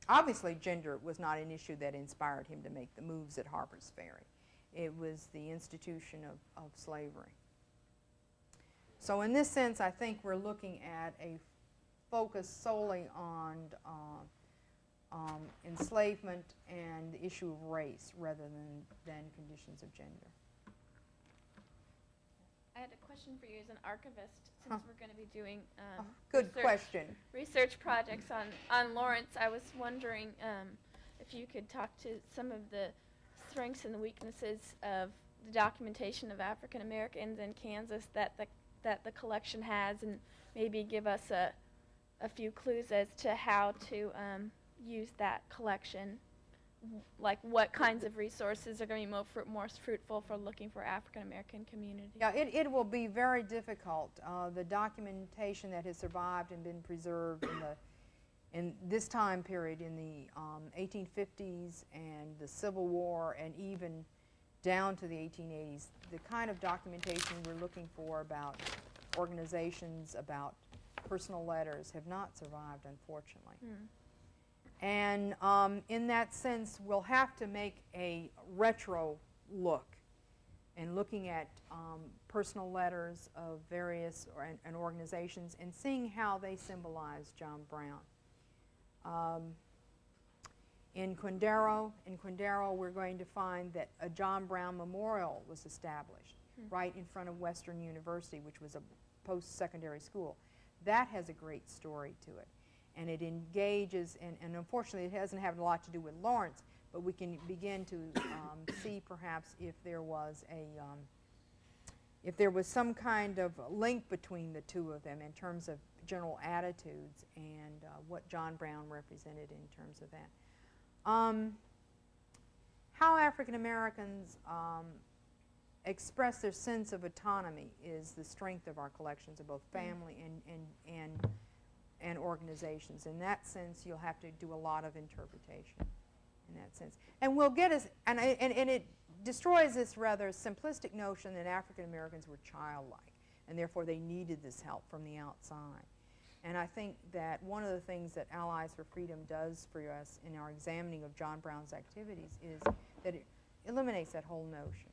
Speaker 2: obviously gender was not an issue that inspired him to make the moves at Harper's Ferry. It was the institution of slavery. So in this sense, I think we're looking at a focus solely on enslavement and the issue of race rather than conditions of gender.
Speaker 6: I had a question for you as an archivist, since we're going to be doing
Speaker 2: Good question.
Speaker 6: research projects on Lawrence. I was wondering if you could talk to some of the strengths and the weaknesses of the documentation of African Americans in Kansas that the collection has, and maybe give us a few clues as to how to use that collection, like what kinds of resources are going to be most fruitful for looking for African American community.
Speaker 2: Yeah, it will be very difficult. The documentation that has survived and been preserved in this time period, in the 1850s and the Civil War, and even down to the 1880s, the kind of documentation we're looking for about organizations, about personal letters, have not survived, unfortunately. And in that sense, we'll have to make a retro look and looking at personal letters of various and organizations and seeing how they symbolize John Brown. In Quantrill, we're going to find that a John Brown Memorial was established right in front of Western University, which was a post-secondary school. That has a great story to it. And it engages, and unfortunately it hasn't had a lot to do with Lawrence, but we can begin to see perhaps if there was some kind of link between the two of them in terms of general attitudes and what John Brown represented in terms of that. How African Americans express their sense of autonomy is the strength of our collections of both family and organizations. In that sense, you'll have to do a lot of interpretation in that sense. And we'll get us, and it destroys this rather simplistic notion that African Americans were childlike, and therefore they needed this help from the outside. And I think that one of the things that Allies for Freedom does for us in our examining of John Brown's activities is that it eliminates that whole notion,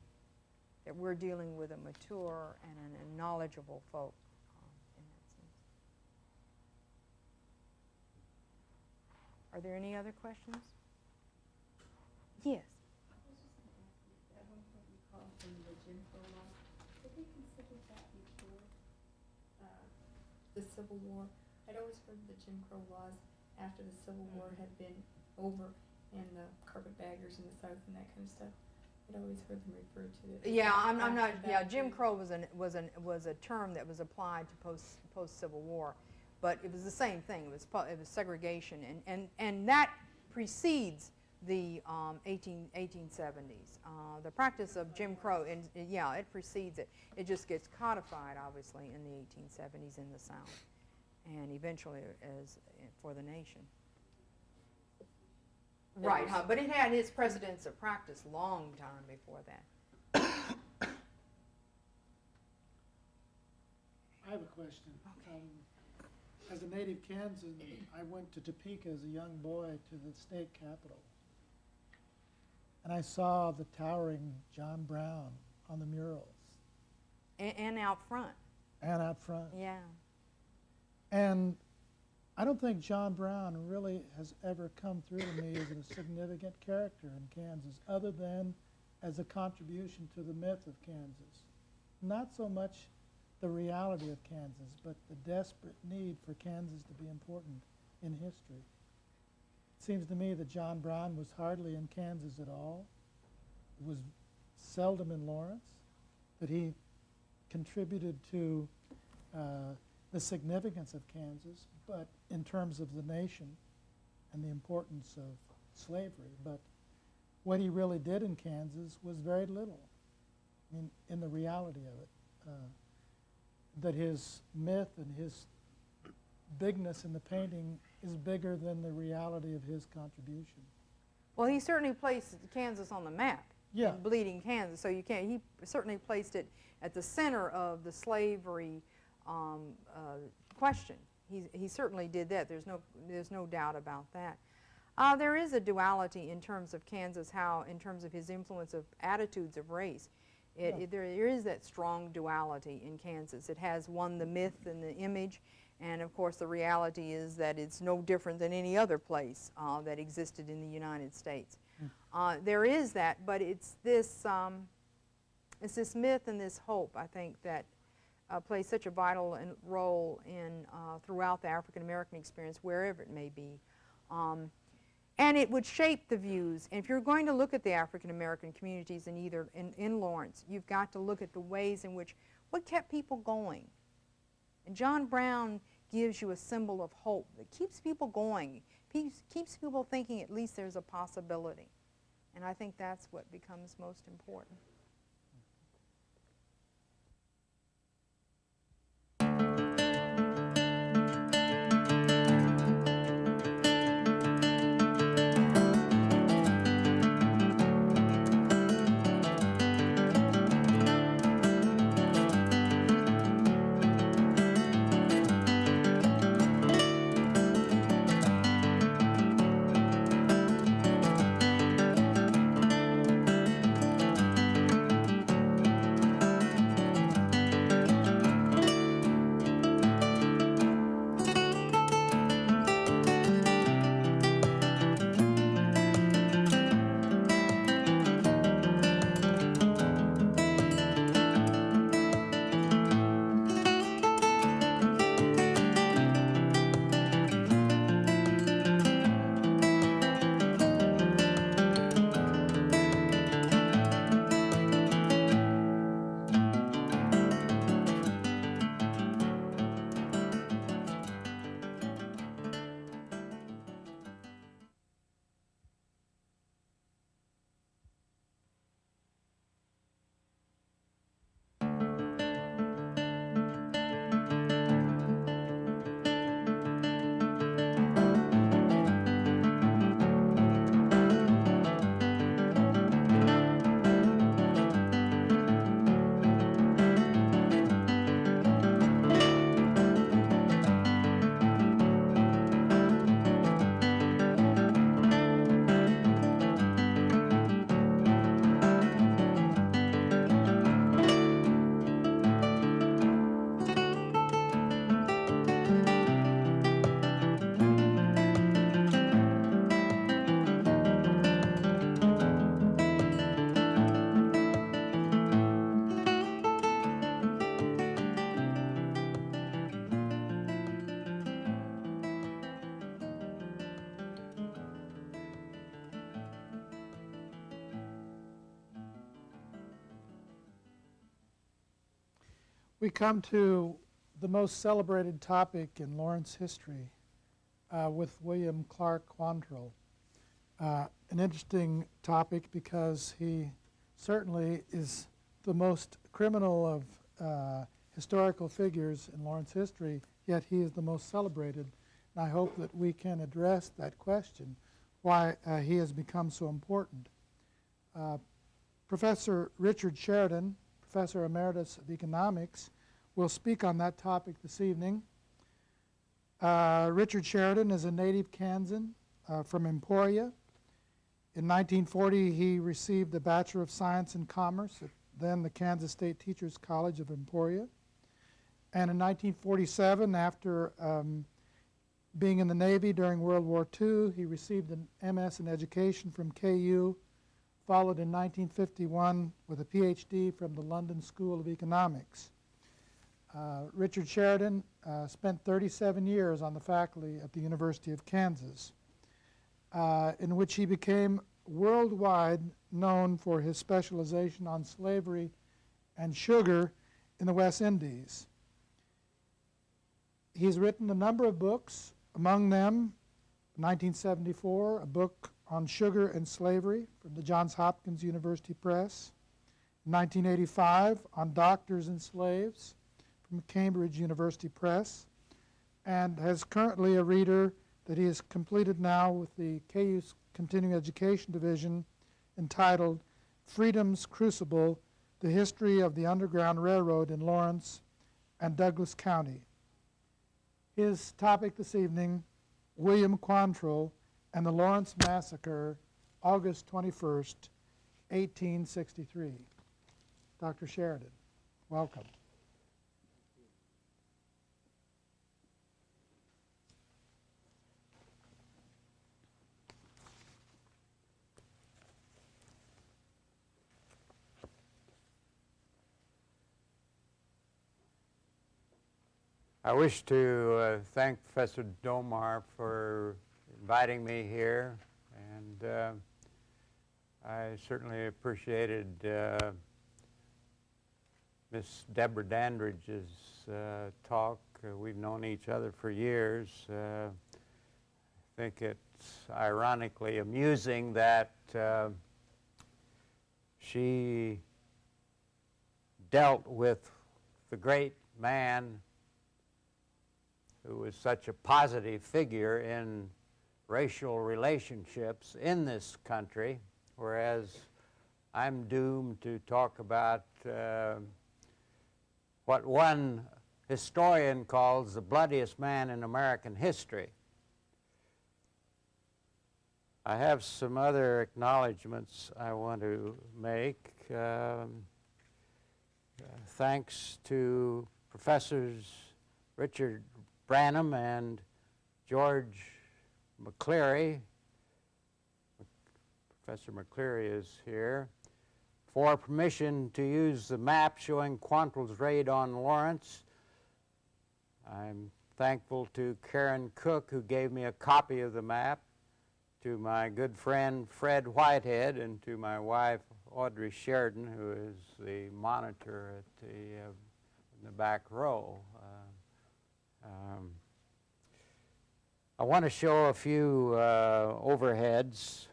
Speaker 2: that we're dealing with a mature and a knowledgeable folk. Are there any other questions? Yes.
Speaker 5: I was just going to ask you, at one point you called from the Jim Crow law. Did they consider that before the Civil War? I'd always heard the Jim Crow laws after the Civil War had been over, and the carpetbaggers in the South and that kind of stuff. I'd always heard them refer to it.
Speaker 2: Yeah, I'm not. Yeah, Jim Crow was a term that was applied to post Civil War. But it was the same thing. It was segregation, and that precedes the 1870s. The practice of Jim Crow, and yeah, it precedes it. It just gets codified, obviously, in the 1870s in the South, and eventually as for the nation. Right, but it had its precedents of practice long time before that.
Speaker 1: I have a question. As a native Kansan, I went to Topeka as a young boy to the state capitol. And I saw the towering John Brown on the murals.
Speaker 2: And out front.
Speaker 1: And out front.
Speaker 2: Yeah.
Speaker 1: And I don't think John Brown really has ever come through to me as a significant character in Kansas, other than as a contribution to the myth of Kansas. Not so much the reality of Kansas, but the desperate need for Kansas to be important in history. It seems to me that John Brown was hardly in Kansas at all. It was seldom in Lawrence, that he contributed to the significance of Kansas, but in terms of the nation and the importance of slavery. But what he really did in Kansas was very little, I mean, in the reality of it. That his myth and his bigness in the painting is bigger than the reality of his contribution.
Speaker 2: Well, he certainly placed Kansas on the map.
Speaker 1: Yeah.
Speaker 2: In Bleeding Kansas, so you can't. He certainly placed it at the center of the slavery question. He certainly did that. There's no doubt about that. There is a duality in terms of Kansas, in terms of his influence of attitudes of race. There is that strong duality in Kansas. It has the myth and the image, and of course the reality is that it's no different than any other place that existed in the United States. There is that, but it's this myth and this hope, I think, that plays such a vital role in throughout the African American experience, wherever it may be. And it would shape the views. And if you're going to look at the African American communities in Lawrence, you've got to look at the ways in which, what kept people going. And John Brown gives you a symbol of hope that keeps people going, keeps people thinking at least there's a possibility. And I think that's what becomes most important.
Speaker 1: We come to the most celebrated topic in Lawrence history with William Clark Quantrill. an interesting topic because he certainly is the most criminal of historical figures in Lawrence history, yet he is the most celebrated. And I hope that we can address that question, why he has become so important. Professor Richard Sheridan, Professor Emeritus of Economics, will speak on that topic this evening. Richard Sheridan is a native Kansan from Emporia. In 1940, he received a Bachelor of Science in Commerce at then the Kansas State Teachers College of Emporia. And in 1947, after being in the Navy during World War II, he received an MS in Education from KU, followed in 1951 with a PhD from the London School of Economics. Richard Sheridan spent 37 years on the faculty at the University of Kansas, in which he became worldwide known for his specialization on slavery and sugar in the West Indies. He's written a number of books, among them, 1974, a book on sugar and slavery from the Johns Hopkins University Press, 1985, on doctors and slaves from Cambridge University Press, and has currently a reader that he has completed now with the KU's Continuing Education Division entitled Freedom's Crucible, The History of the Underground Railroad in Lawrence and Douglas County. His topic this evening, William Quantrill and the Lawrence Massacre, August 21st, 1863. Dr. Sheridan, welcome.
Speaker 7: I wish to thank Professor Domar for inviting me here, and I certainly appreciated Miss Debra Dandridge's talk. We've known each other for years. I think it's ironically amusing that she dealt with the great man who was such a positive figure in racial relationships in this country, whereas I'm doomed to talk about what one historian calls the bloodiest man in American history. I have some other acknowledgments I want to make. Thanks to Professors Richard Branham and George McCleary, Professor McCleary is here, for permission to use the map showing Quantrill's raid on Lawrence. I'm thankful to Karen Cook, who gave me a copy of the map, to my good friend Fred Whitehead, and to my wife Audrey Sheridan, who is the monitor at in the back row. I want to show a few overheads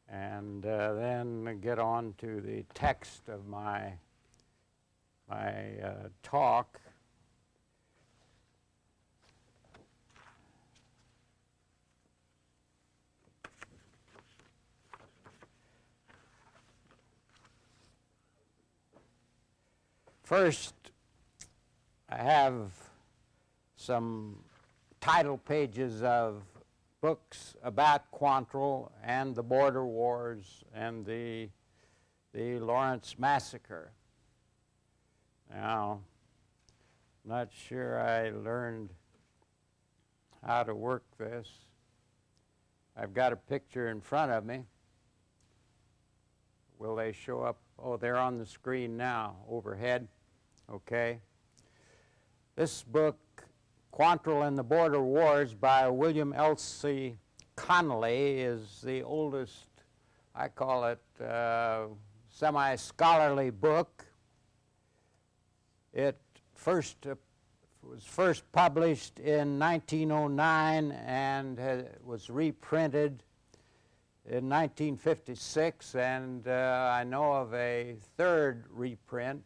Speaker 7: and then get on to the text of my talk. First, I have some title pages of books about Quantrill and the border wars and the Lawrence Massacre. Now, I'm not sure I learned how to work this. I've got a picture in front of me. Will they show up? Oh, they're on the screen now, overhead. Okay. This book, Quantrill and the Border Wars by William Elsie Connolly, is the oldest, I call it, semi-scholarly book. It was first published in 1909 and was reprinted in 1956, and I know of a third reprint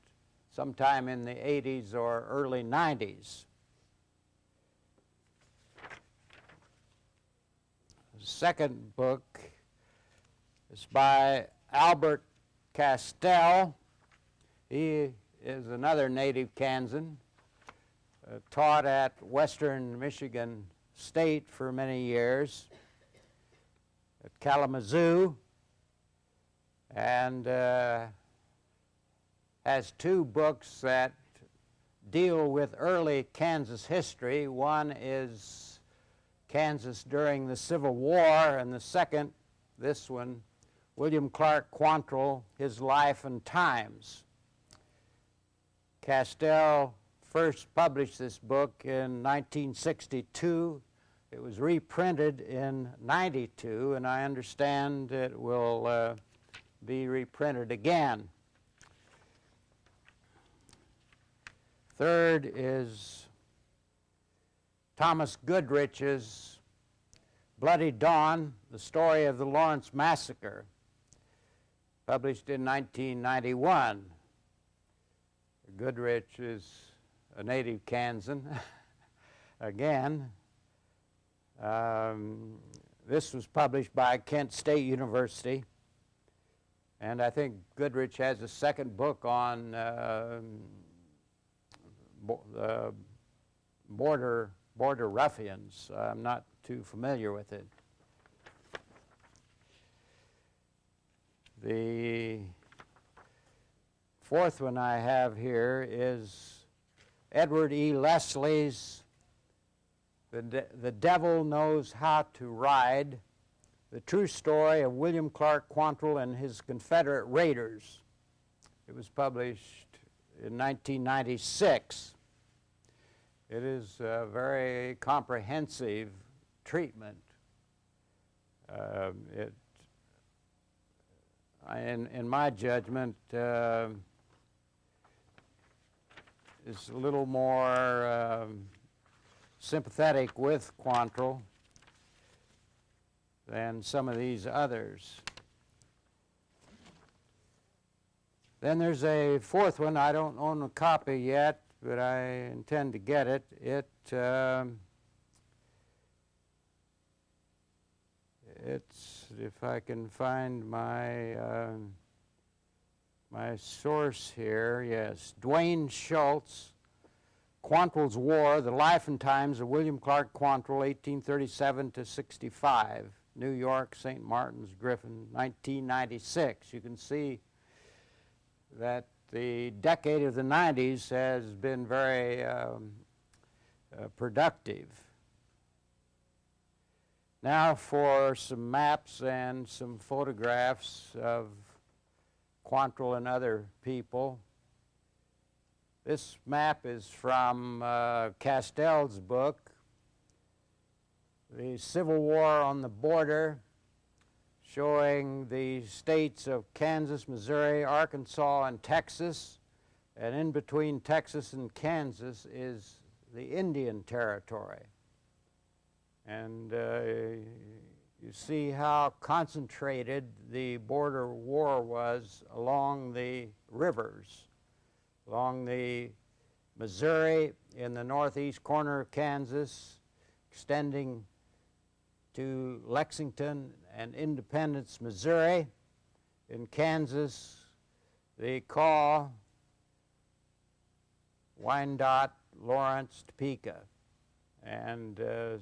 Speaker 7: sometime in the 80s or early 90s. The second book is by Albert Castell. He is another native Kansan, taught at Western Michigan State for many years, at Kalamazoo, and has two books that deal with early Kansas history. One is Kansas during the Civil War, and the second, this one, William Clark Quantrill, His Life and Times. Castell first published this book in 1962. It was reprinted in 92, and I understand it will be reprinted again. Third is Thomas Goodrich's Bloody Dawn, the story of the Lawrence Massacre, published in 1991. Goodrich is a native Kansan, again. This was published by Kent State University, and I think Goodrich has a second book on border ruffians. I'm not too familiar with it. The fourth one I have here is Edward E. Leslie's The Devil Knows How to Ride, the true story of William Clark Quantrill and his Confederate raiders. It was published in 1996. It is a very comprehensive treatment. In my judgment, is a little more sympathetic with Quantrill than some of these others. Then there's a fourth one. I don't own a copy yet, but I intend to get it. It's, if I can find my my source here, yes, Dwayne Schultz, Quantrill's War, The Life and Times of William Clark Quantrill, 1837 to 65, New York, St. Martin's, Griffin, 1996. You can see that the decade of the 90s has been very productive. Now for some maps and some photographs of Quantrill and other people. This map is from Castell's book, The Civil War on the Border, showing the states of Kansas, Missouri, Arkansas, and Texas. And in between Texas and Kansas is the Indian Territory. And you see how concentrated the border war was along the rivers, along the Missouri in the northeast corner of Kansas, extending to Lexington and Independence, Missouri. In Kansas, the Kaw, Wyandotte, Lawrence, Topeka. And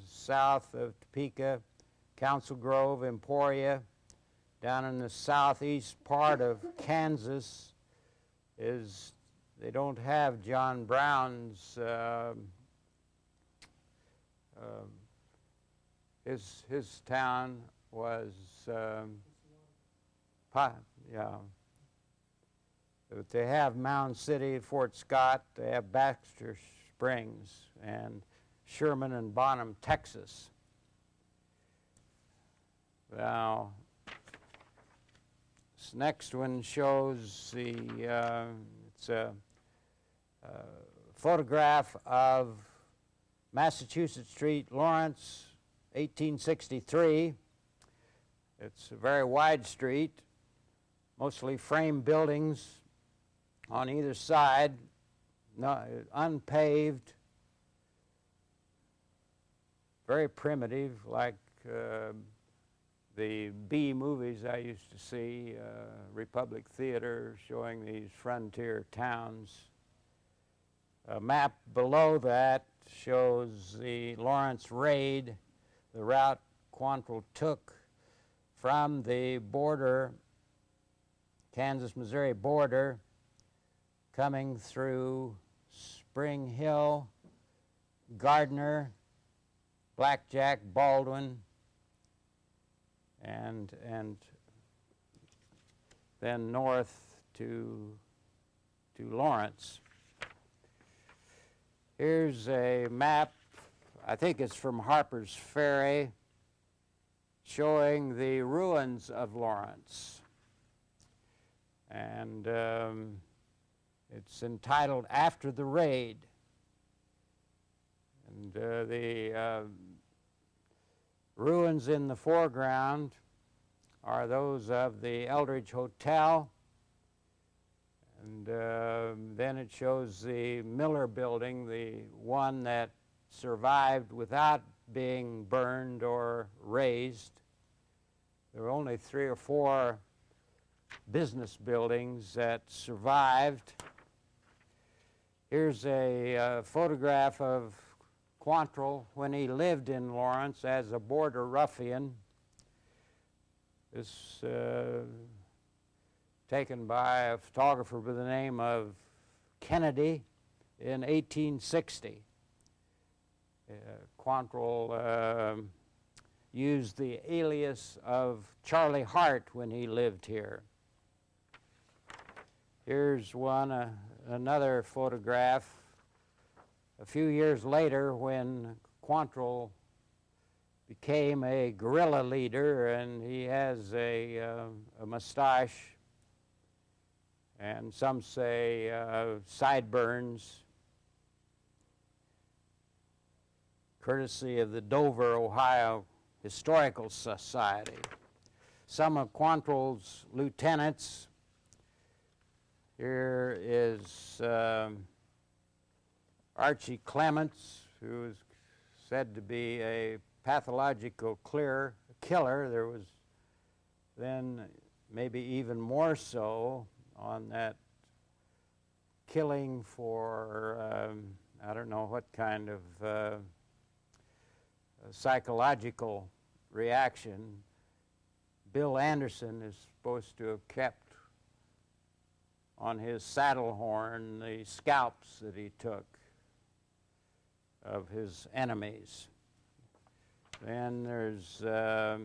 Speaker 7: south of Topeka, Council Grove, Emporia. Down in the southeast part of Kansas is, they don't have John Brown's, his town was, but they have Mound City, Fort Scott, they have Baxter Springs, and Sherman and Bonham, Texas. Now, this next one shows the, it's a photograph of Massachusetts Street, Lawrence, 1863. It's a very wide street, mostly frame buildings on either side, unpaved, very primitive, like the B movies I used to see, Republic Theater, showing these frontier towns. A map below that shows the Lawrence raid, the route Quantrill took from the border, Kansas-Missouri border, coming through Spring Hill, Gardner, Blackjack, Baldwin, and then north to Lawrence. Here's a map, I think it's from Harper's Ferry, showing the ruins of Lawrence. And it's entitled After the Raid. And the ruins in the foreground are those of the Eldridge Hotel. And then it shows the Miller Building, the one that survived without being burned or razed. There were only 3 or 4 business buildings that survived. Here's a photograph of Quantrill when he lived in Lawrence as a border ruffian. This taken by a photographer by the name of Kennedy in 1860. Quantrill used the alias of Charlie Hart when he lived here. Here's another photograph a few years later when Quantrill became a guerrilla leader, and he has a mustache and some say sideburns, courtesy of the Dover, Ohio Historical Society. Some of Quantrill's lieutenants. Here is Archie Clements, who is said to be a pathological killer. There was then maybe even more so on that killing for, I don't know what kind of psychological reaction. Bill Anderson is supposed to have kept on his saddle horn the scalps that he took of his enemies. Then there's a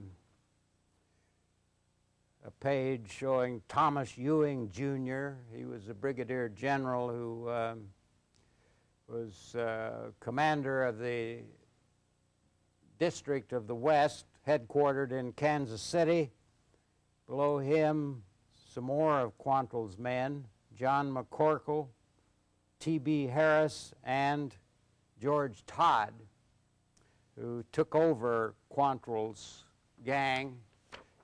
Speaker 7: page showing Thomas Ewing Jr. He was a brigadier general who was commander of the District of the West, headquartered in Kansas City. Below him, some more of Quantrill's men, John McCorkle, T.B. Harris, and George Todd, who took over Quantrill's gang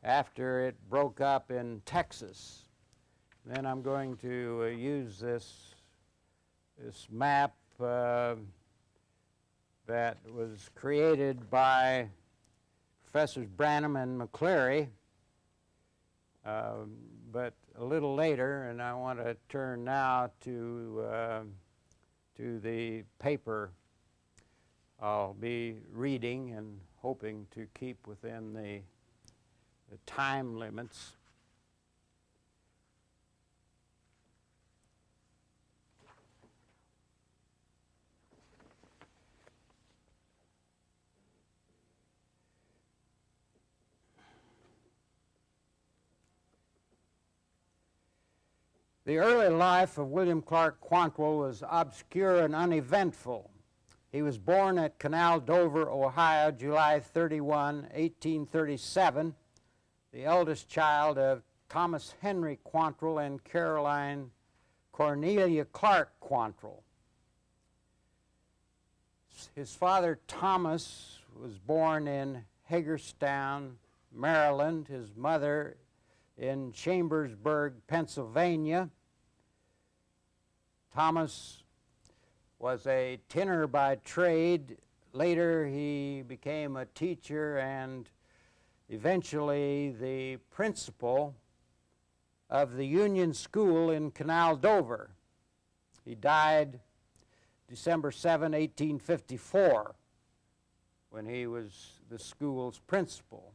Speaker 7: after it broke up in Texas. Then I'm going to use this map that was created by Professors Branham and McCleary, but a little later, and I want to turn now to the paper I'll be reading and hoping to keep within the time limits. The early life of William Clark Quantrill was obscure and uneventful. He was born at Canal, Dover, Ohio, July 31, 1837, the eldest child of Thomas Henry Quantrill and Caroline Cornelia Clark Quantrill. His father, Thomas, was born in Hagerstown, Maryland, his mother in Chambersburg, Pennsylvania. Thomas was a tinner by trade. Later he became a teacher and eventually the principal of the Union School in Canal Dover. He died December 7, 1854, when he was the school's principal.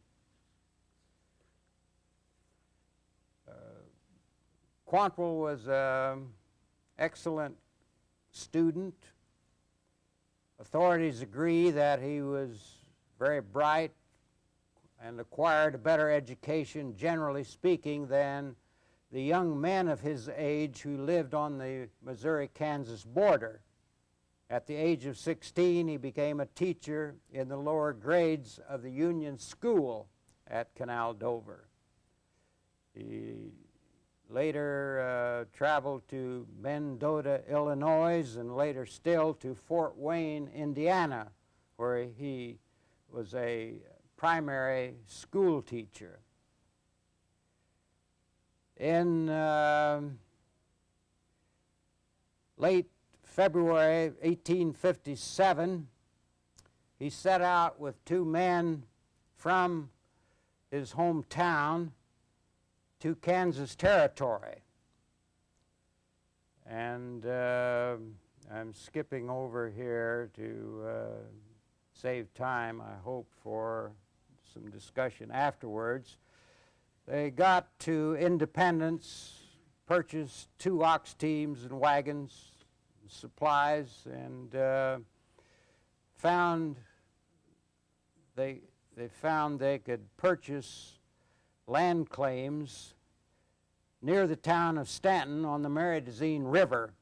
Speaker 7: Quantrill was an excellent student. Authorities agree that he was very bright and acquired a better education, generally speaking, than the young men of his age who lived on the Missouri-Kansas border. At the age of 16, he became a teacher in the lower grades of the Union School at Canal Dover. He later traveled to Mendota, Illinois, and later still to Fort Wayne, Indiana, where he was a primary school teacher. In late February 1857, he set out with two men from his hometown to Kansas Territory. And I'm skipping over here to save time, I hope, for some discussion afterwards. They got to Independence, purchased 2 ox teams and wagons, supplies, and found they could purchase land claims near the town of Stanton on the Maridazine River.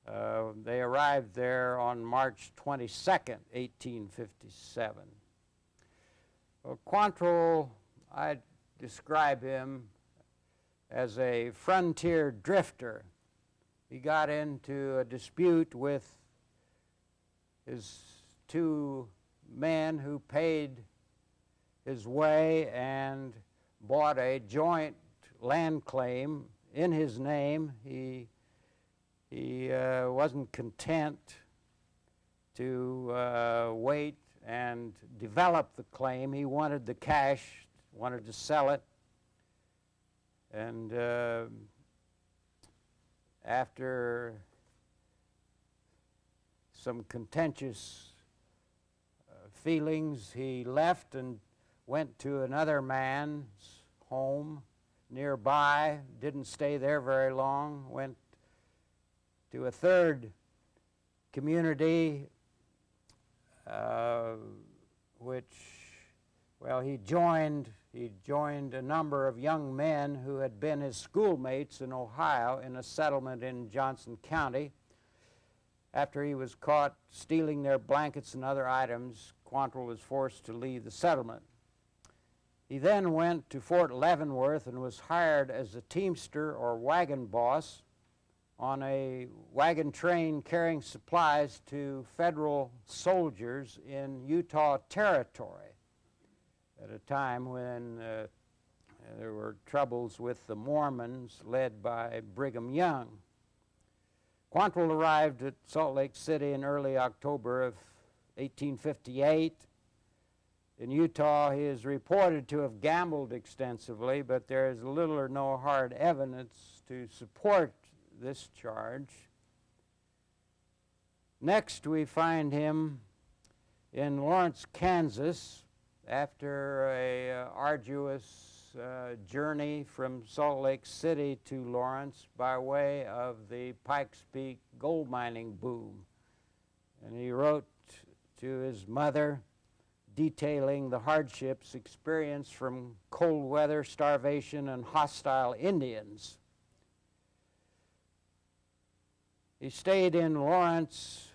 Speaker 7: They arrived there on March 22nd, 1857. Well, Quantrill, I describe him as a frontier drifter. He got into a dispute with his 2 men who paid his way and bought a joint land claim in his name. He wasn't content to wait and develop the claim. He wanted the cash, wanted to sell it, and after some contentious feelings, he left and went to another man's home nearby, didn't stay there very long, went to a third community which, well, he joined a number of young men who had been his schoolmates in Ohio in a settlement in Johnson County. After he was caught stealing their blankets and other items, Quantrill was forced to leave the settlement. He then went to Fort Leavenworth and was hired as a teamster or wagon boss on a wagon train carrying supplies to federal soldiers in Utah Territory at a time when there were troubles with the Mormons led by Brigham Young. Quantrill arrived at Salt Lake City in early October of 1858. In Utah, he is reported to have gambled extensively, but there is little or no hard evidence to support this charge. Next, we find him in Lawrence, Kansas, after an arduous journey from Salt Lake City to Lawrence by way of the Pikes Peak gold mining boom. And he wrote to his mother detailing the hardships experienced from cold weather, starvation, and hostile Indians. He stayed in Lawrence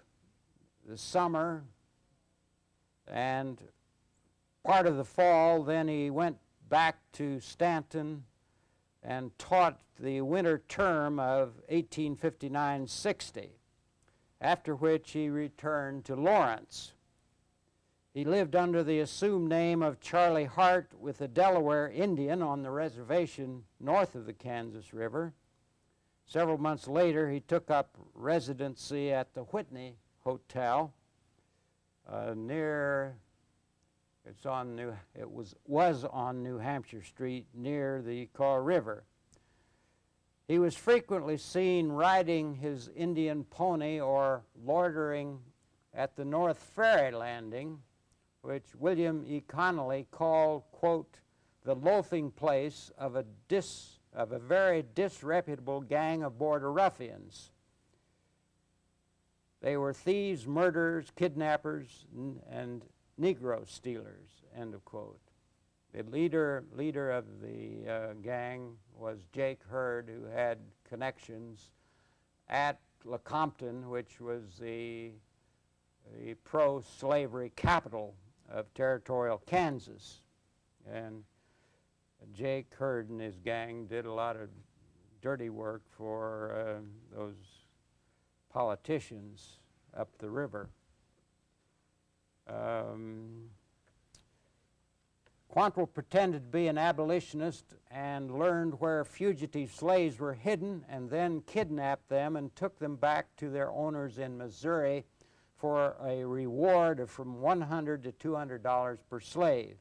Speaker 7: the summer and part of the fall. Then he went back to Stanton and taught the winter term of 1859-60, after which he returned to Lawrence. He lived under the assumed name of Charlie Hart with a Delaware Indian on the reservation north of the Kansas River. Several months later, he took up residency at the Whitney Hotel was on New Hampshire Street near the Kaw River. He was frequently seen riding his Indian pony or loitering at the North Ferry landing, which William E. Connolly called, quote, the loafing place of a very disreputable gang of border ruffians. They were thieves, murderers, kidnappers, and Negro stealers, end of quote. The leader of the gang was Jake Hurd, who had connections at Lecompton, which was the pro-slavery capital of territorial Kansas. And Jake Hurd and his gang did a lot of dirty work for those politicians up the river. Quantrill pretended to be an abolitionist and learned where fugitive slaves were hidden and then kidnapped them and took them back to their owners in Missouri for a reward of from $100 to $200 per slave.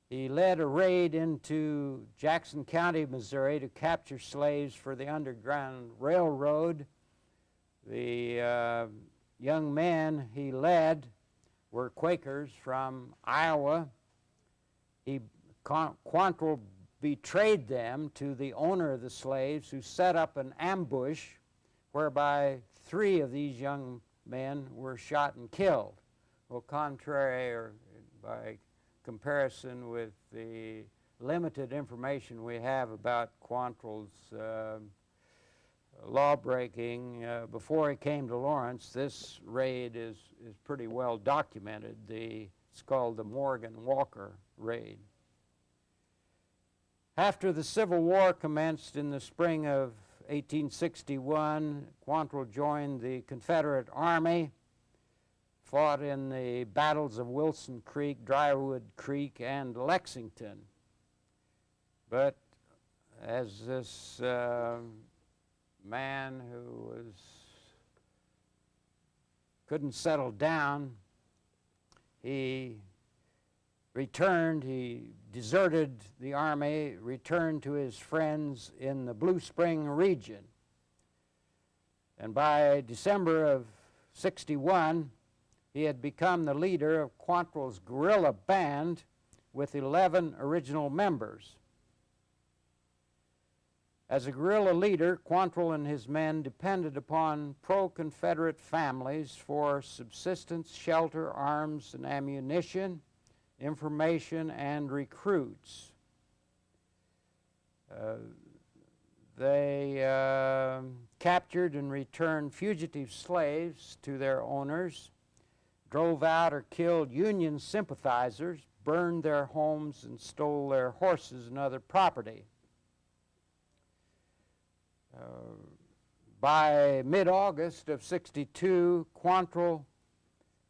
Speaker 7: He led a raid into Jackson County, Missouri to capture slaves for the Underground Railroad. The young men he led were Quakers from Iowa. Quantrill betrayed them to the owner of the slaves, who set up an ambush whereby 3 of these young men were shot and killed. Well, contrary or by comparison with the limited information we have about Quantrill's law-breaking before he came to Lawrence, this raid is pretty well documented. It's called the Morgan Walker raid. After the Civil War commenced in the spring of 1861, Quantrill joined the Confederate Army, fought in the battles of Wilson Creek, Drywood Creek, and Lexington. But as this man who couldn't settle down, he deserted the army, returned to his friends in the Blue Spring region. And by December of '61, he had become the leader of Quantrill's guerrilla band with 11 original members. As a guerrilla leader, Quantrill and his men depended upon pro-Confederate families for subsistence, shelter, arms and ammunition, information, and recruits. They captured and returned fugitive slaves to their owners, drove out or killed Union sympathizers, burned their homes, and stole their horses and other property. By mid-August of '62, Quantrill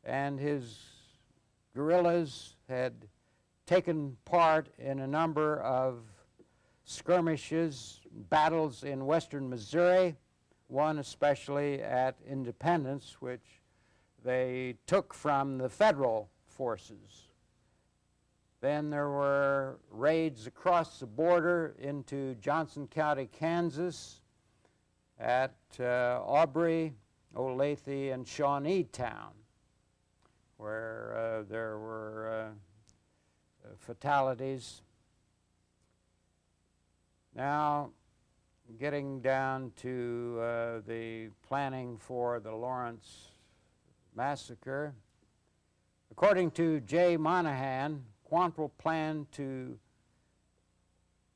Speaker 7: and his guerrillas had taken part in a number of skirmishes, battles in western Missouri, one especially at Independence, which they took from the federal forces. Then there were raids across the border into Johnson County, Kansas, at Aubrey, Olathe, and Shawneetown, where there were fatalities. Now, getting down to the planning for the Lawrence Massacre, according to J. Monahan, Quantrill planned to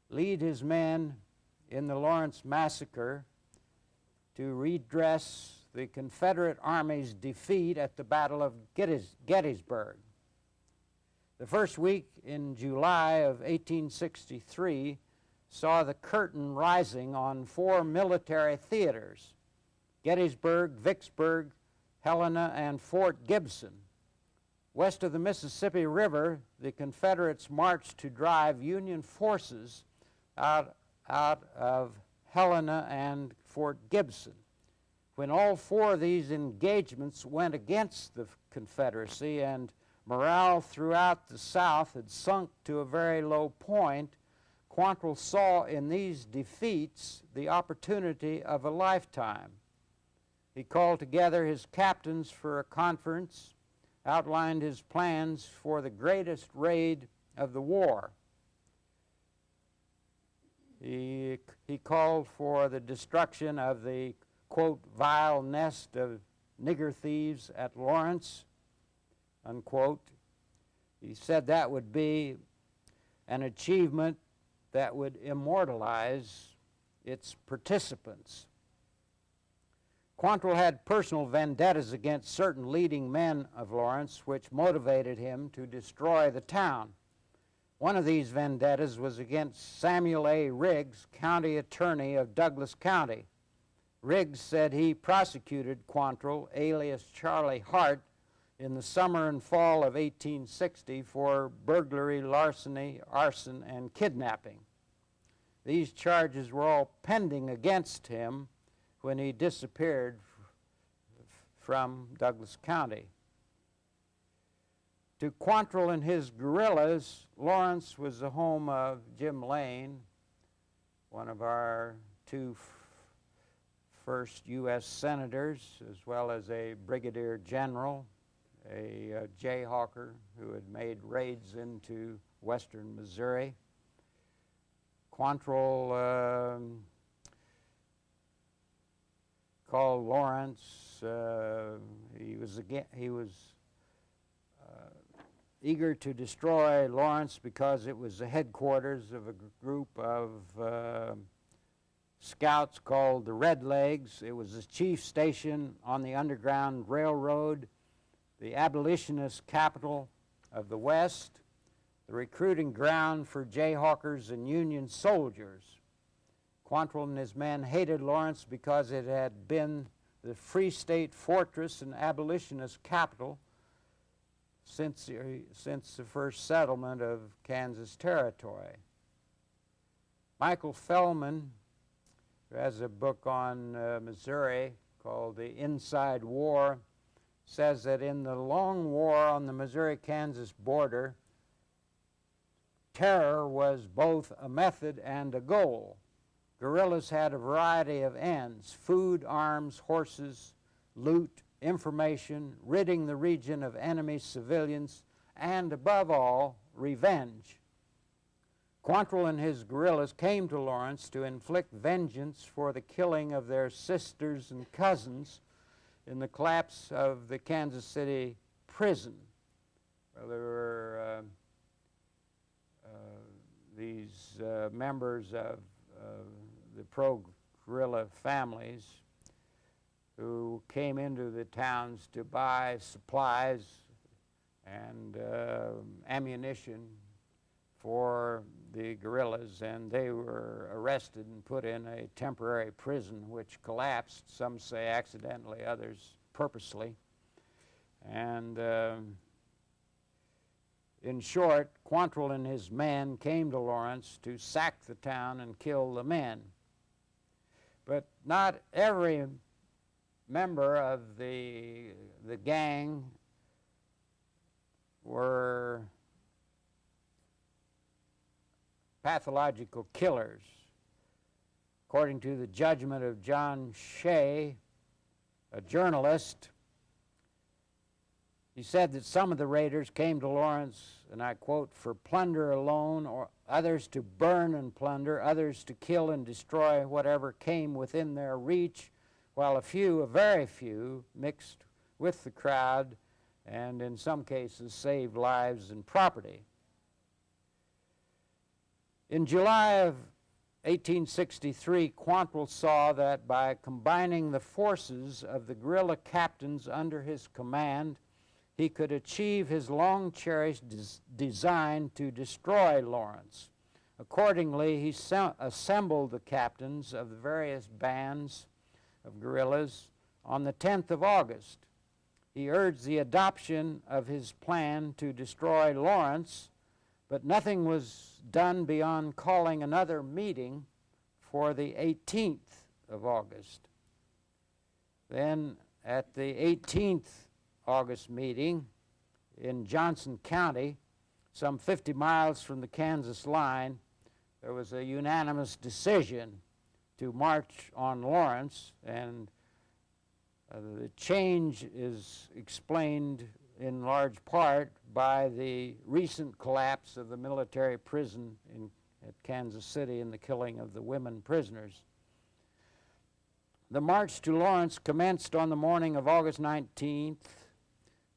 Speaker 7: lead his men in the Lawrence Massacre to redress the Confederate Army's defeat at the Battle of Gettysburg. The first week in July of 1863 saw the curtain rising on 4 military theaters: Gettysburg, Vicksburg, Helena, and Fort Gibson, West of the Mississippi River, the Confederates marched to drive Union forces out of Helena and Fort Gibson. When all four of these engagements went against the Confederacy and morale throughout the South had sunk to a very low point, Quantrill saw in these defeats the opportunity of a lifetime. He called together his captains for a conference, outlined his plans for the greatest raid of the war. He called for the destruction of the, quote, vile nest of nigger thieves at Lawrence, unquote. He said that would be an achievement that would immortalize its participants. Quantrill had personal vendettas against certain leading men of Lawrence, which motivated him to destroy the town. One of these vendettas was against Samuel A. Riggs, county attorney of Douglas County. Riggs said he prosecuted Quantrill, alias Charlie Hart, in the summer and fall of 1860 for burglary, larceny, arson, and kidnapping. These charges were all pending against him when he disappeared from Douglas County. To Quantrill and his guerrillas, Lawrence was the home of Jim Lane, one of our two first U.S. senators, as well as a brigadier general, a jayhawker who had made raids into western Missouri. Quantrill called Lawrence. He was eager to destroy Lawrence because it was the headquarters of a group of scouts called the Red Legs. It was the chief station on the Underground Railroad, the abolitionist capital of the West, the recruiting ground for jayhawkers and Union soldiers. Quantrill and his men hated Lawrence because it had been the Free State fortress and abolitionist capital since the first settlement of Kansas Territory. Michael Feldman, who has a book on Missouri called The Inside War, says that in the long war on the Missouri-Kansas border, terror was both a method and a goal. Guerrillas had a variety of ends: food, arms, horses, loot, information, ridding the region of enemy civilians, and above all, revenge. Quantrill and his guerrillas came to Lawrence to inflict vengeance for the killing of their sisters and cousins in the collapse of the Kansas City prison. Well, there were these members of the pro-guerrilla families who came into the towns to buy supplies and ammunition for the guerrillas, and they were arrested and put in a temporary prison which collapsed, some say accidentally, others purposely. And in short, Quantrill and his men came to Lawrence to sack the town and kill the men. But not every member of the gang were pathological killers. According to the judgment of John Shea, a journalist, he said that some of the raiders came to Lawrence, and I quote, for plunder alone, or others to burn and plunder, others to kill and destroy whatever came within their reach, while a few, a very few, mixed with the crowd and in some cases saved lives and property. In July of 1863, Quantrill saw that by combining the forces of the guerrilla captains under his command, he could achieve his long-cherished design to destroy Lawrence. Accordingly, he assembled the captains of the various bands of guerrillas on the 10th of August. he urged the adoption of his plan to destroy Lawrence, but nothing was done beyond calling another meeting for the 18th of August. Then at the 18th August meeting in Johnson County, some 50 miles from the Kansas line, there was a unanimous decision to march on Lawrence, and the change is explained in large part by the recent collapse of the military prison at Kansas City and the killing of the women prisoners. The march to Lawrence commenced on the morning of August 19th.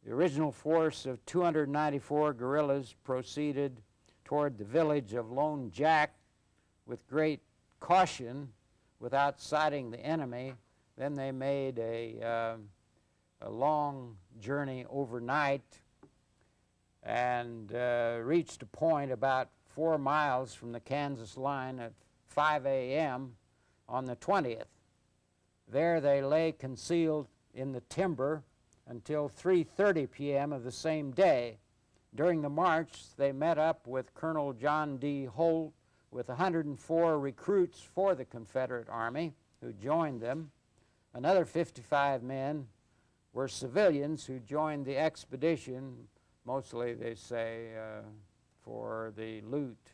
Speaker 7: The original force of 294 guerrillas proceeded toward the village of Lone Jack with great caution without sighting the enemy. Then they made a long journey overnight and reached a point about 4 miles from the Kansas line at 5 a.m. on the 20th. There they lay concealed in the timber until 3:30 p.m. of the same day. During the march, they met up with Colonel John D. Holt with 104 recruits for the Confederate Army who joined them. Another 55 men were civilians who joined the expedition, mostly, they say, for the loot.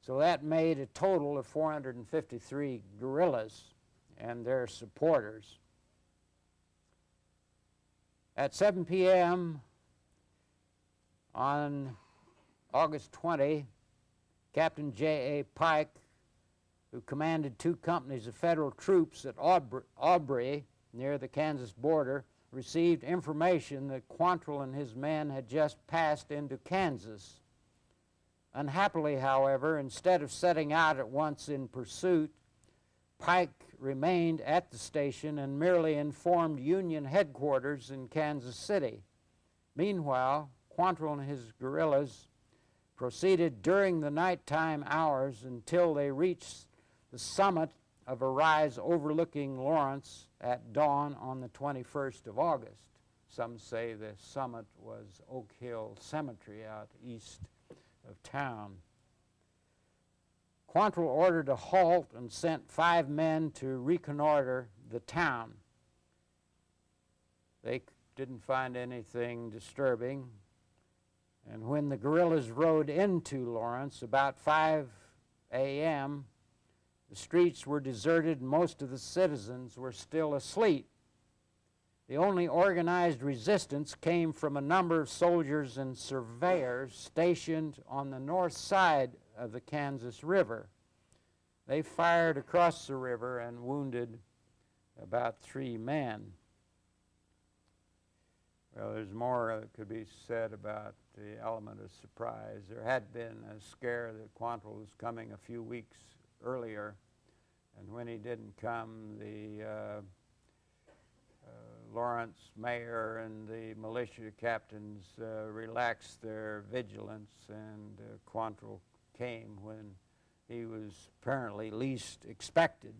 Speaker 7: So that made a total of 453 guerrillas and their supporters. At 7 p.m. on August 20, Captain J.A. Pike, who commanded 2 companies of federal troops at Aubrey, near the Kansas border, received information that Quantrill and his men had just passed into Kansas. Unhappily, however, instead of setting out at once in pursuit, Pike remained at the station and merely informed Union headquarters in Kansas City. Meanwhile, Quantrill and his guerrillas proceeded during the nighttime hours until they reached the summit of a rise overlooking Lawrence at dawn on the 21st of August. Some say the summit was Oak Hill Cemetery out east of town. Quantrill ordered a halt and sent 5 men to reconnoiter the town. They didn't find anything disturbing, and when the guerrillas rode into Lawrence about 5 a.m., the streets were deserted and most of the citizens were still asleep. The only organized resistance came from a number of soldiers and surveyors stationed on the north side of the Kansas River. They fired across the river and wounded about 3 men. Well, there's more that could be said about the element of surprise. There had been a scare that Quantrill was coming a few weeks earlier, and when he didn't come, the Lawrence mayor and the militia captains relaxed their vigilance, and Quantrill came when he was apparently least expected.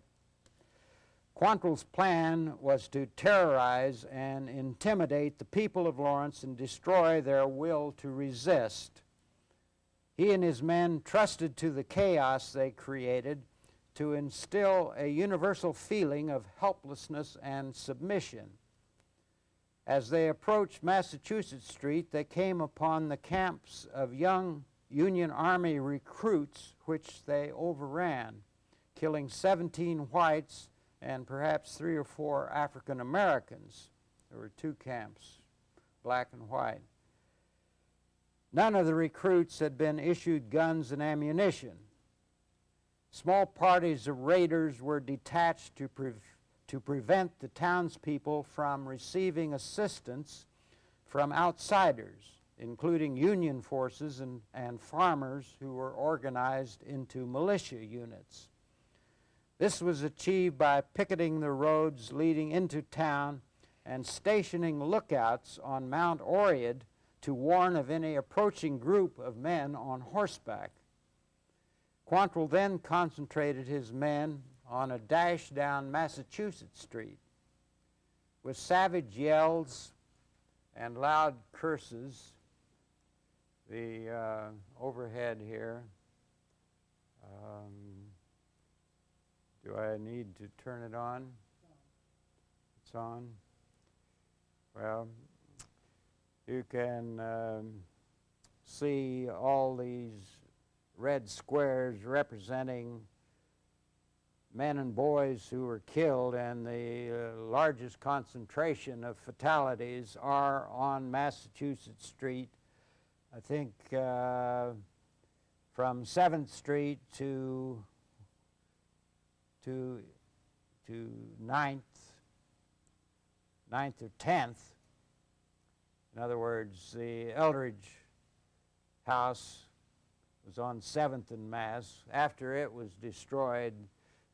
Speaker 7: Quantrill's plan was to terrorize and intimidate the people of Lawrence and destroy their will to resist. He and his men trusted to the chaos they created to instill a universal feeling of helplessness and submission. As they approached Massachusetts Street, they came upon the camps of young Union Army recruits, which they overran, killing 17 whites and perhaps 3 or 4 African Americans. There were 2 camps, black and white. None of the recruits had been issued guns and ammunition. Small parties of raiders were detached to prevent the townspeople from receiving assistance from outsiders, including Union forces and farmers who were organized into militia units. This was achieved by picketing the roads leading into town and stationing lookouts on Mount Oread to warn of any approaching group of men on horseback. Quantrill then concentrated his men on a dash down Massachusetts Street. With savage yells and loud curses. The overhead here. Do I need to turn it on? It's on. Well, you can see all these red squares representing men and boys who were killed, and the largest concentration of fatalities are on Massachusetts Street. I think from 7th Street to 9th or 10th. In other words, the Eldridge house was on 7th and Mass. After it was destroyed,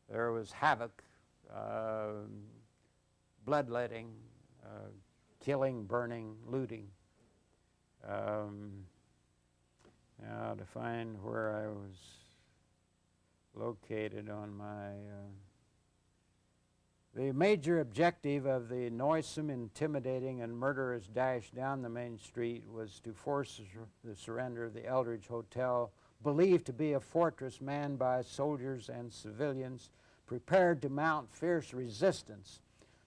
Speaker 7: there was havoc, bloodletting, killing, burning, looting. Now to find where I was located on my... The major objective of the noisome, intimidating, and murderous dash down the main street was to force the surrender of the Eldridge Hotel, believed to be a fortress manned by soldiers and civilians prepared to mount fierce resistance.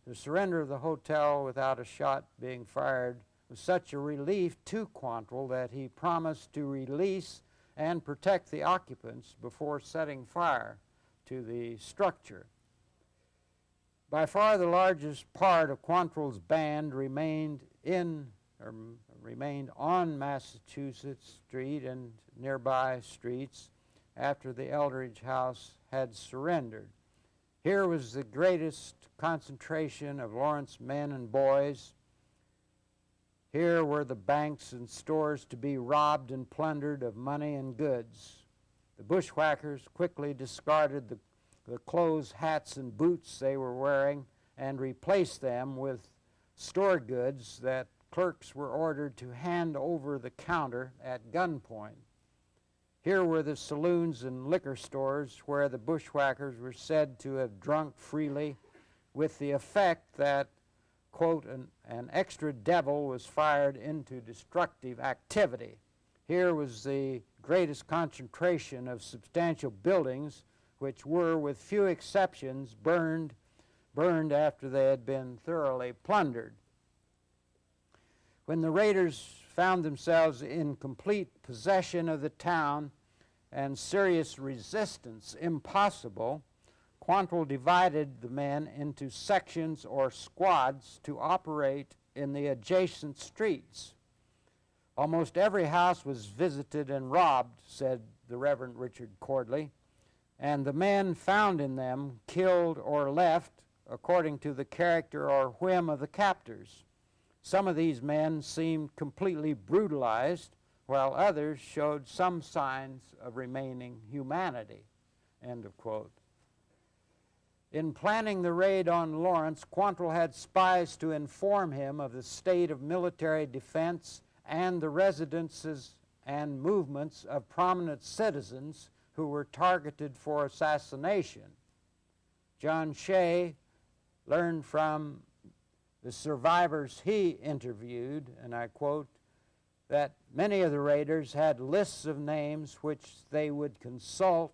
Speaker 7: The surrender of the hotel without a shot being fired was such a relief to Quantrill that he promised to release and protect the occupants before setting fire to the structure. By far the largest part of Quantrill's band remained on Massachusetts Street and nearby streets after the Eldridge house had surrendered. Here was the greatest concentration of Lawrence men and boys. Here were the banks and stores to be robbed and plundered of money and goods. The bushwhackers quickly discarded the clothes, hats, and boots they were wearing and replaced them with store goods that clerks were ordered to hand over the counter at gunpoint. Here were the saloons and liquor stores where the bushwhackers were said to have drunk freely, with the effect that, quote, an extra devil was fired into destructive activity. Here was the greatest concentration of substantial buildings, which were, with few exceptions, burned after they had been thoroughly plundered. When the raiders found themselves in complete possession of the town and serious resistance impossible, Quantrill divided the men into sections or squads to operate in the adjacent streets. Almost every house was visited and robbed, said the Reverend Richard Cordley, and the men found in them killed or left according to the character or whim of the captors. Some of these men seemed completely brutalized, while others showed some signs of remaining humanity, end of quote. In planning the raid on Lawrence, Quantrill had spies to inform him of the state of military defense and the residences and movements of prominent citizens who were targeted for assassination. John Shea learned from the survivors he interviewed, and I quote, that many of the raiders had lists of names which they would consult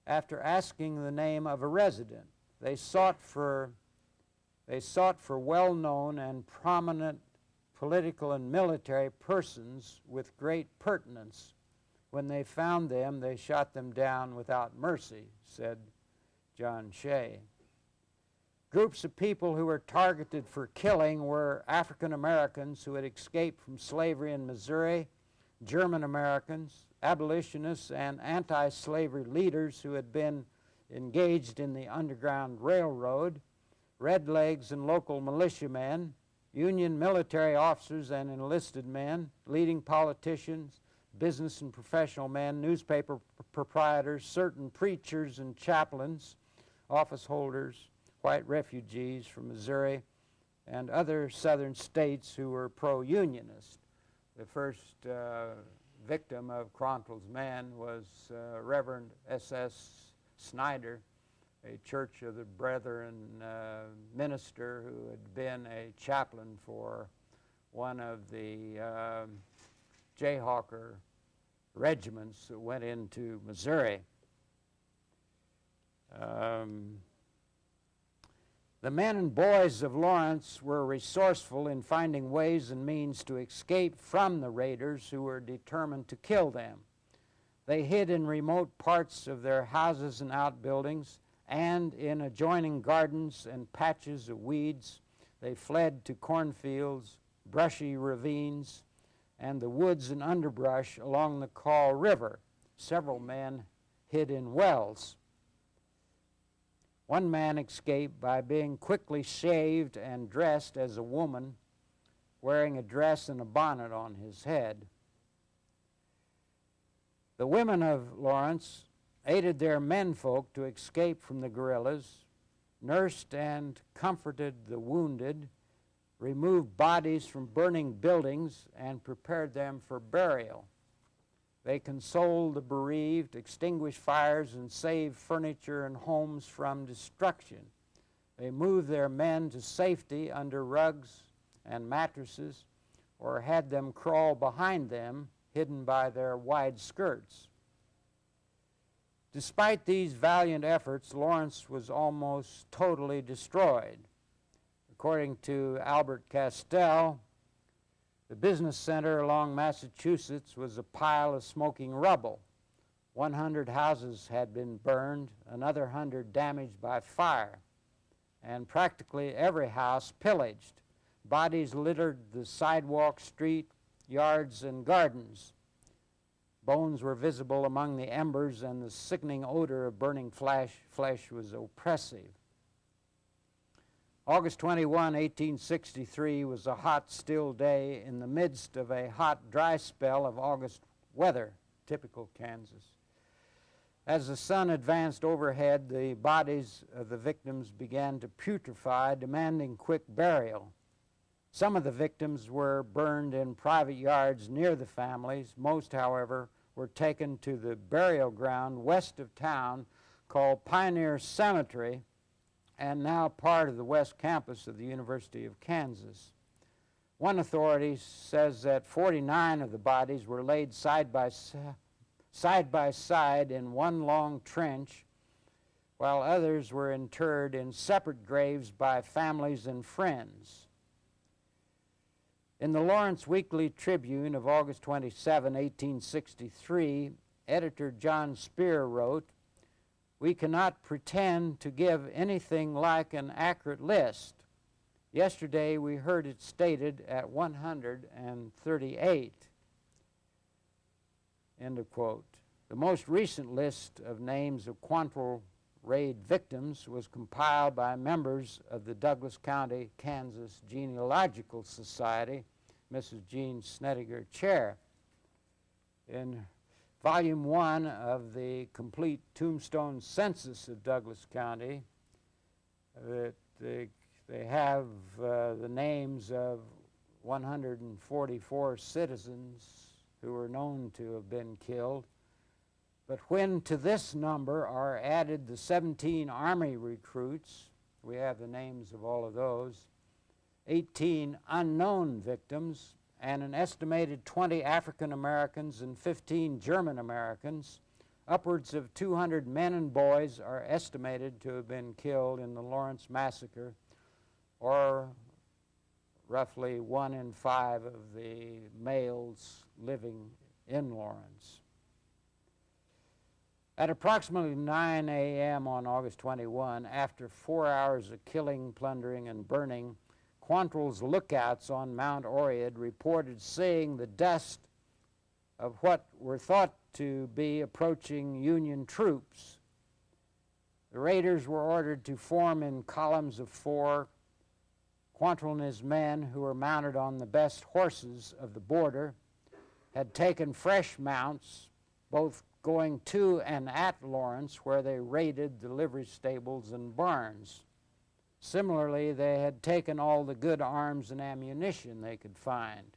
Speaker 7: after asking the name of a resident. They sought for well-known and prominent political and military persons with great pertinence. When they found them, they shot them down without mercy, said John Shea. Groups of people who were targeted for killing were African Americans who had escaped from slavery in Missouri, German Americans, abolitionists, and anti-slavery leaders who had been engaged in the Underground Railroad, redlegs and local militiamen, Union military officers and enlisted men, leading politicians, business and professional men, newspaper proprietors, certain preachers and chaplains, office holders, white refugees from Missouri, and other southern states who were pro-unionist. The first victim of Quantrill's men was Reverend S.S. Snyder, a Church of the Brethren minister who had been a chaplain for one of the Jayhawker regiments that went into Missouri. The men and boys of Lawrence were resourceful in finding ways and means to escape from the raiders who were determined to kill them. They hid in remote parts of their houses and outbuildings, and in adjoining gardens and patches of weeds. They fled to cornfields, brushy ravines, and the woods and underbrush along the Kaw River. Several men hid in wells. One man escaped by being quickly shaved and dressed as a woman, wearing a dress and a bonnet on his head. The women of Lawrence aided their menfolk to escape from the guerrillas, nursed and comforted the wounded, removed bodies from burning buildings, and prepared them for burial. They consoled the bereaved, extinguished fires, and saved furniture and homes from destruction. They moved their men to safety under rugs and mattresses, or had them crawl behind them, hidden by their wide skirts. Despite these valiant efforts, Lawrence was almost totally destroyed. According to Albert Castell, the business center along Massachusetts was a pile of smoking rubble. 100 houses had been burned, another 100 damaged by fire, and practically every house pillaged. Bodies littered the sidewalk, street, yards, and gardens. Bones were visible among the embers, and the sickening odor of burning flesh was oppressive. August 21, 1863 was a hot, still day in the midst of a hot, dry spell of August weather, typical Kansas. As the sun advanced overhead, the bodies of the victims began to putrefy, demanding quick burial. Some of the victims were burned in private yards near the families. Most, however, were taken to the burial ground west of town called Pioneer Cemetery, and now part of the West Campus of the University of Kansas. One authority says that 49 of the bodies were laid side by side in one long trench, while others were interred in separate graves by families and friends. In the Lawrence Weekly Tribune of August 27, 1863, editor John Spear wrote, "We cannot pretend to give anything like an accurate list. Yesterday we heard it stated at 138. End of quote. The most recent list of names of Quantrill raid victims was compiled by members of the Douglas County, Kansas Genealogical Society, Mrs. Jean Snediger, chair. In Volume 1 of the complete tombstone census of Douglas County, they have the names of 144 citizens who were known to have been killed. But when to this number are added the 17 Army recruits, we have the names of all of those, 18 unknown victims, and an estimated 20 African Americans and 15 German Americans, upwards of 200 men and boys are estimated to have been killed in the Lawrence Massacre, or roughly 1 in 5 of the males living in Lawrence. At approximately 9 a.m. on August 21, after 4 hours of killing, plundering, and burning, Quantrill's lookouts on Mount Oread reported seeing the dust of what were thought to be approaching Union troops. The raiders were ordered to form in columns of 4. Quantrill and his men, who were mounted on the best horses of the border, had taken fresh mounts, both going to and at Lawrence, where they raided the livery stables and barns. Similarly, they had taken all the good arms and ammunition they could find.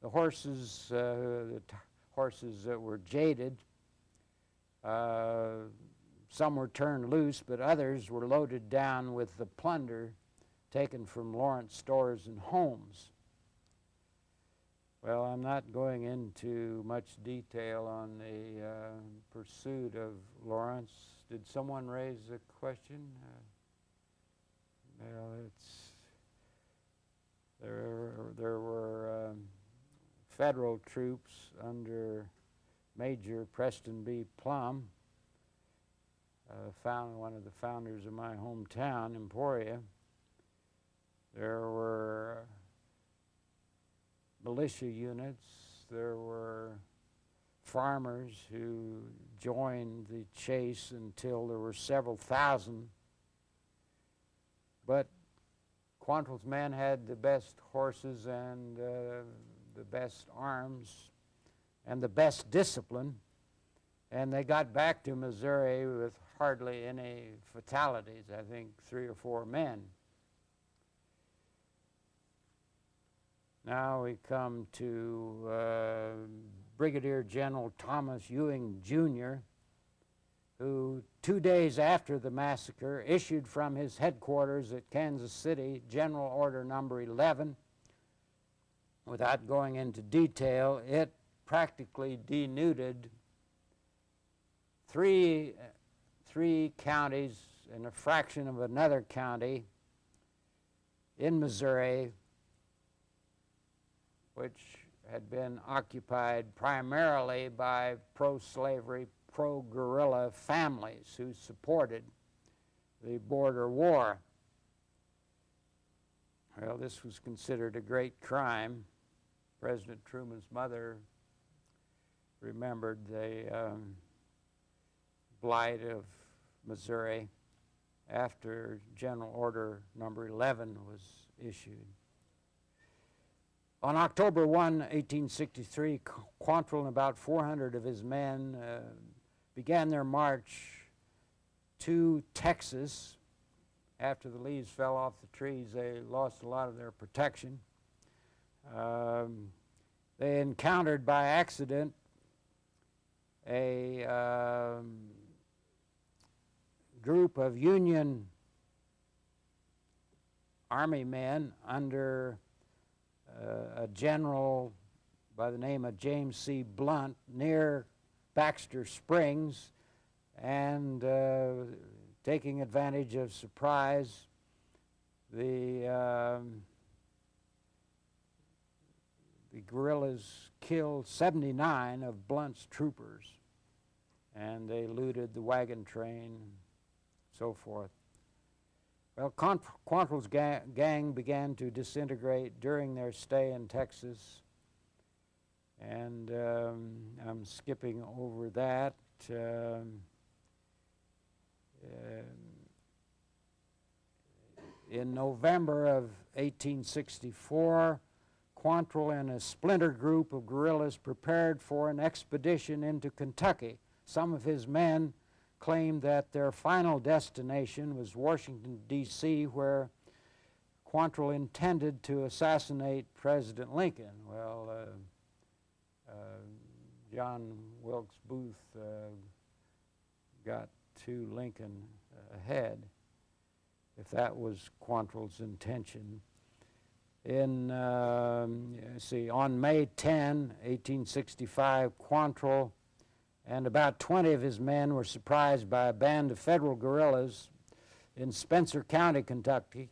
Speaker 7: The horses that were jaded, some were turned loose, but others were loaded down with the plunder taken from Lawrence stores and homes. Well, I'm not going into much detail on the pursuit of Lawrence. Did someone raise a question? Well, there were federal troops under Major Preston B. Plum, one of the founders of my hometown, Emporia. There were militia units. There were farmers who joined the chase until there were several thousand. But Quantrill's men had the best horses and the best arms and the best discipline, and they got back to Missouri with hardly any fatalities, I think 3 or 4 men. Now we come to Brigadier General Thomas Ewing, Jr., who 2 days after the massacre issued from his headquarters at Kansas City General Order Number 11. Without going into detail, it practically denuded three counties and a fraction of another county in Missouri, which had been occupied primarily by pro-slavery, pro-guerrilla families who supported the border war. Well, this was considered a great crime. President Truman's mother remembered the blight of Missouri after General Order Number 11 was issued. On October 1, 1863, Quantrill and about 400 of his men began their march to Texas. After the leaves fell off the trees, they lost a lot of their protection. They encountered by accident a group of Union Army men under a general by the name of James C. Blunt near Baxter Springs, and taking advantage of surprise, the guerrillas killed 79 of Blunt's troopers, and they looted the wagon train and so forth. Well, Quantrill's gang began to disintegrate during their stay in Texas, and I'm skipping over that. In November of 1864, Quantrill and a splinter group of guerrillas prepared for an expedition into Kentucky. Some of his men claimed that their final destination was Washington, D.C., where Quantrill intended to assassinate President Lincoln. Well, John Wilkes Booth got to Lincoln ahead, if that was Quantrill's intention. On May 10, 1865, Quantrill and about 20 of his men were surprised by a band of federal guerrillas in Spencer County, Kentucky.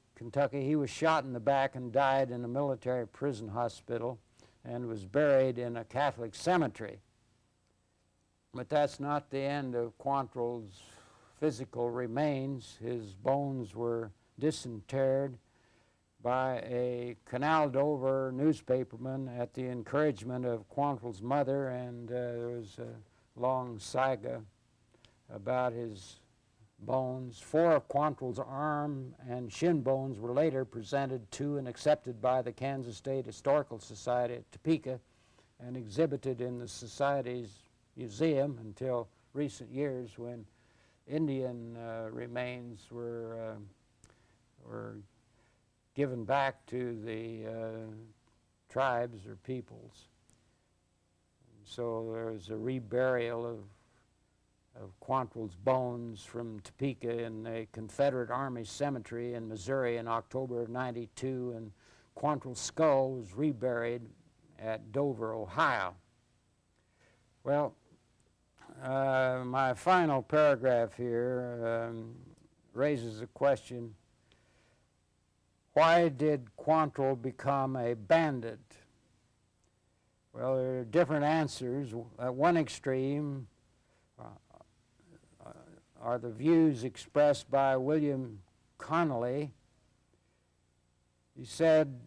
Speaker 7: He was shot in the back and died in a military prison hospital and was buried in a Catholic cemetery. But that's not the end of Quantrill's physical remains. His bones were disinterred by a Canal Dover newspaperman at the encouragement of Quantrill's mother, and there was a long saga about his bones. 4 of Quantrill's arm and shin bones were later presented to and accepted by the Kansas State Historical Society at Topeka and exhibited in the Society's museum until recent years, when Indian remains were given back to the tribes or peoples. And so there was a reburial of Quantrill's bones from Topeka in a Confederate Army cemetery in Missouri in October of '92, and Quantrill's skull was reburied at Dover, Ohio. Well, my final paragraph here raises a question. Why did Quantrill become a bandit? Well, there are different answers. At one extreme are the views expressed by William Connolly. He said,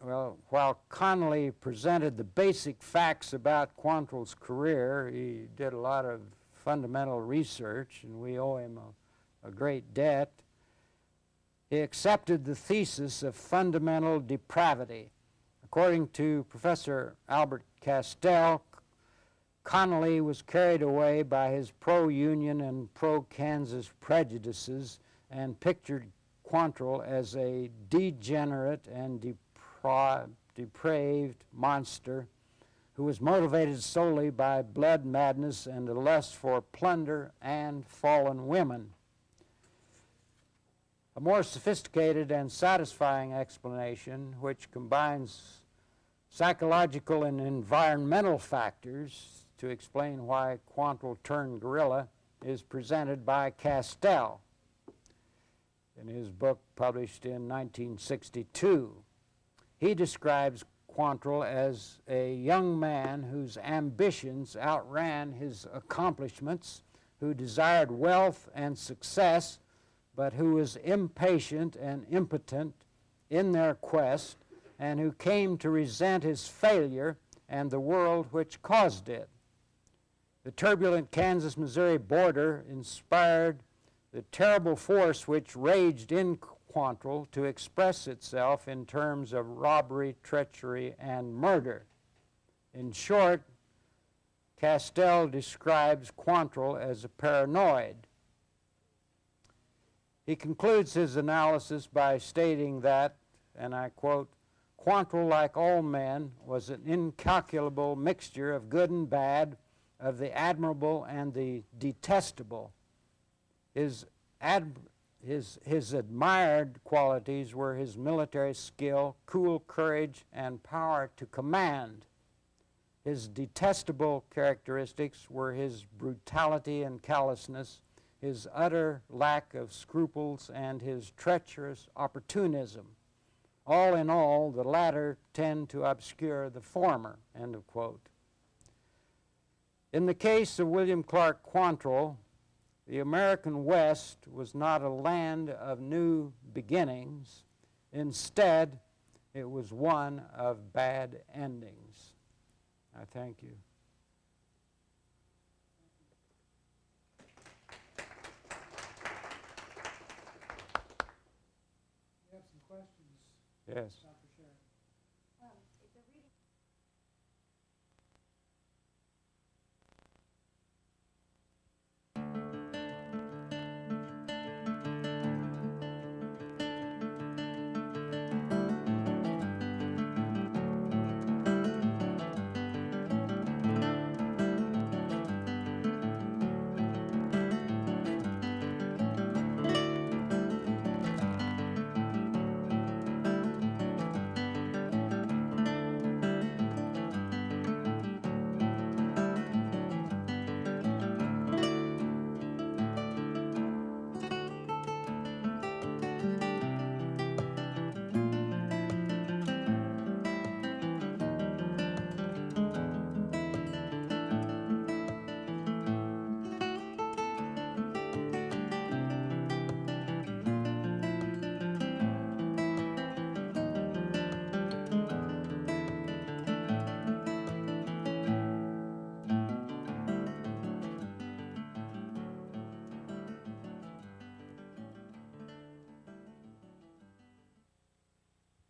Speaker 7: well, while Connolly presented the basic facts about Quantrill's career, he did a lot of fundamental research, and we owe him a great debt. He accepted the thesis of fundamental depravity. According to Professor Albert Castell, Connolly was carried away by his pro-Union and pro-Kansas prejudices and pictured Quantrill as a degenerate and depraved monster who was motivated solely by blood madness and a lust for plunder and fallen women. A more sophisticated and satisfying explanation, which combines psychological and environmental factors to explain why Quantrill turned guerrilla, is presented by Castell in his book published in 1962. He describes Quantrill as a young man whose ambitions outran his accomplishments, who desired wealth and success, but who was impatient and impotent in their quest, and who came to resent his failure and the world which caused it. The turbulent Kansas-Missouri border inspired the terrible force which raged in Quantrill to express itself in terms of robbery, treachery, and murder. In short, Castell describes Quantrill as a paranoid. He concludes his analysis by stating that, and I quote, Quantrill, like all men, was an incalculable mixture of good and bad, of the admirable and the detestable. His admired qualities were his military skill, cool courage, and power to command. His detestable characteristics were his brutality and callousness, his utter lack of scruples, and his treacherous opportunism. All in all, the latter tend to obscure the former, end of quote. In the case of William Clark Quantrill, the American West was not a land of new beginnings. Instead, it was one of bad endings. I thank you.
Speaker 1: We have some questions.
Speaker 7: Yes.
Speaker 1: About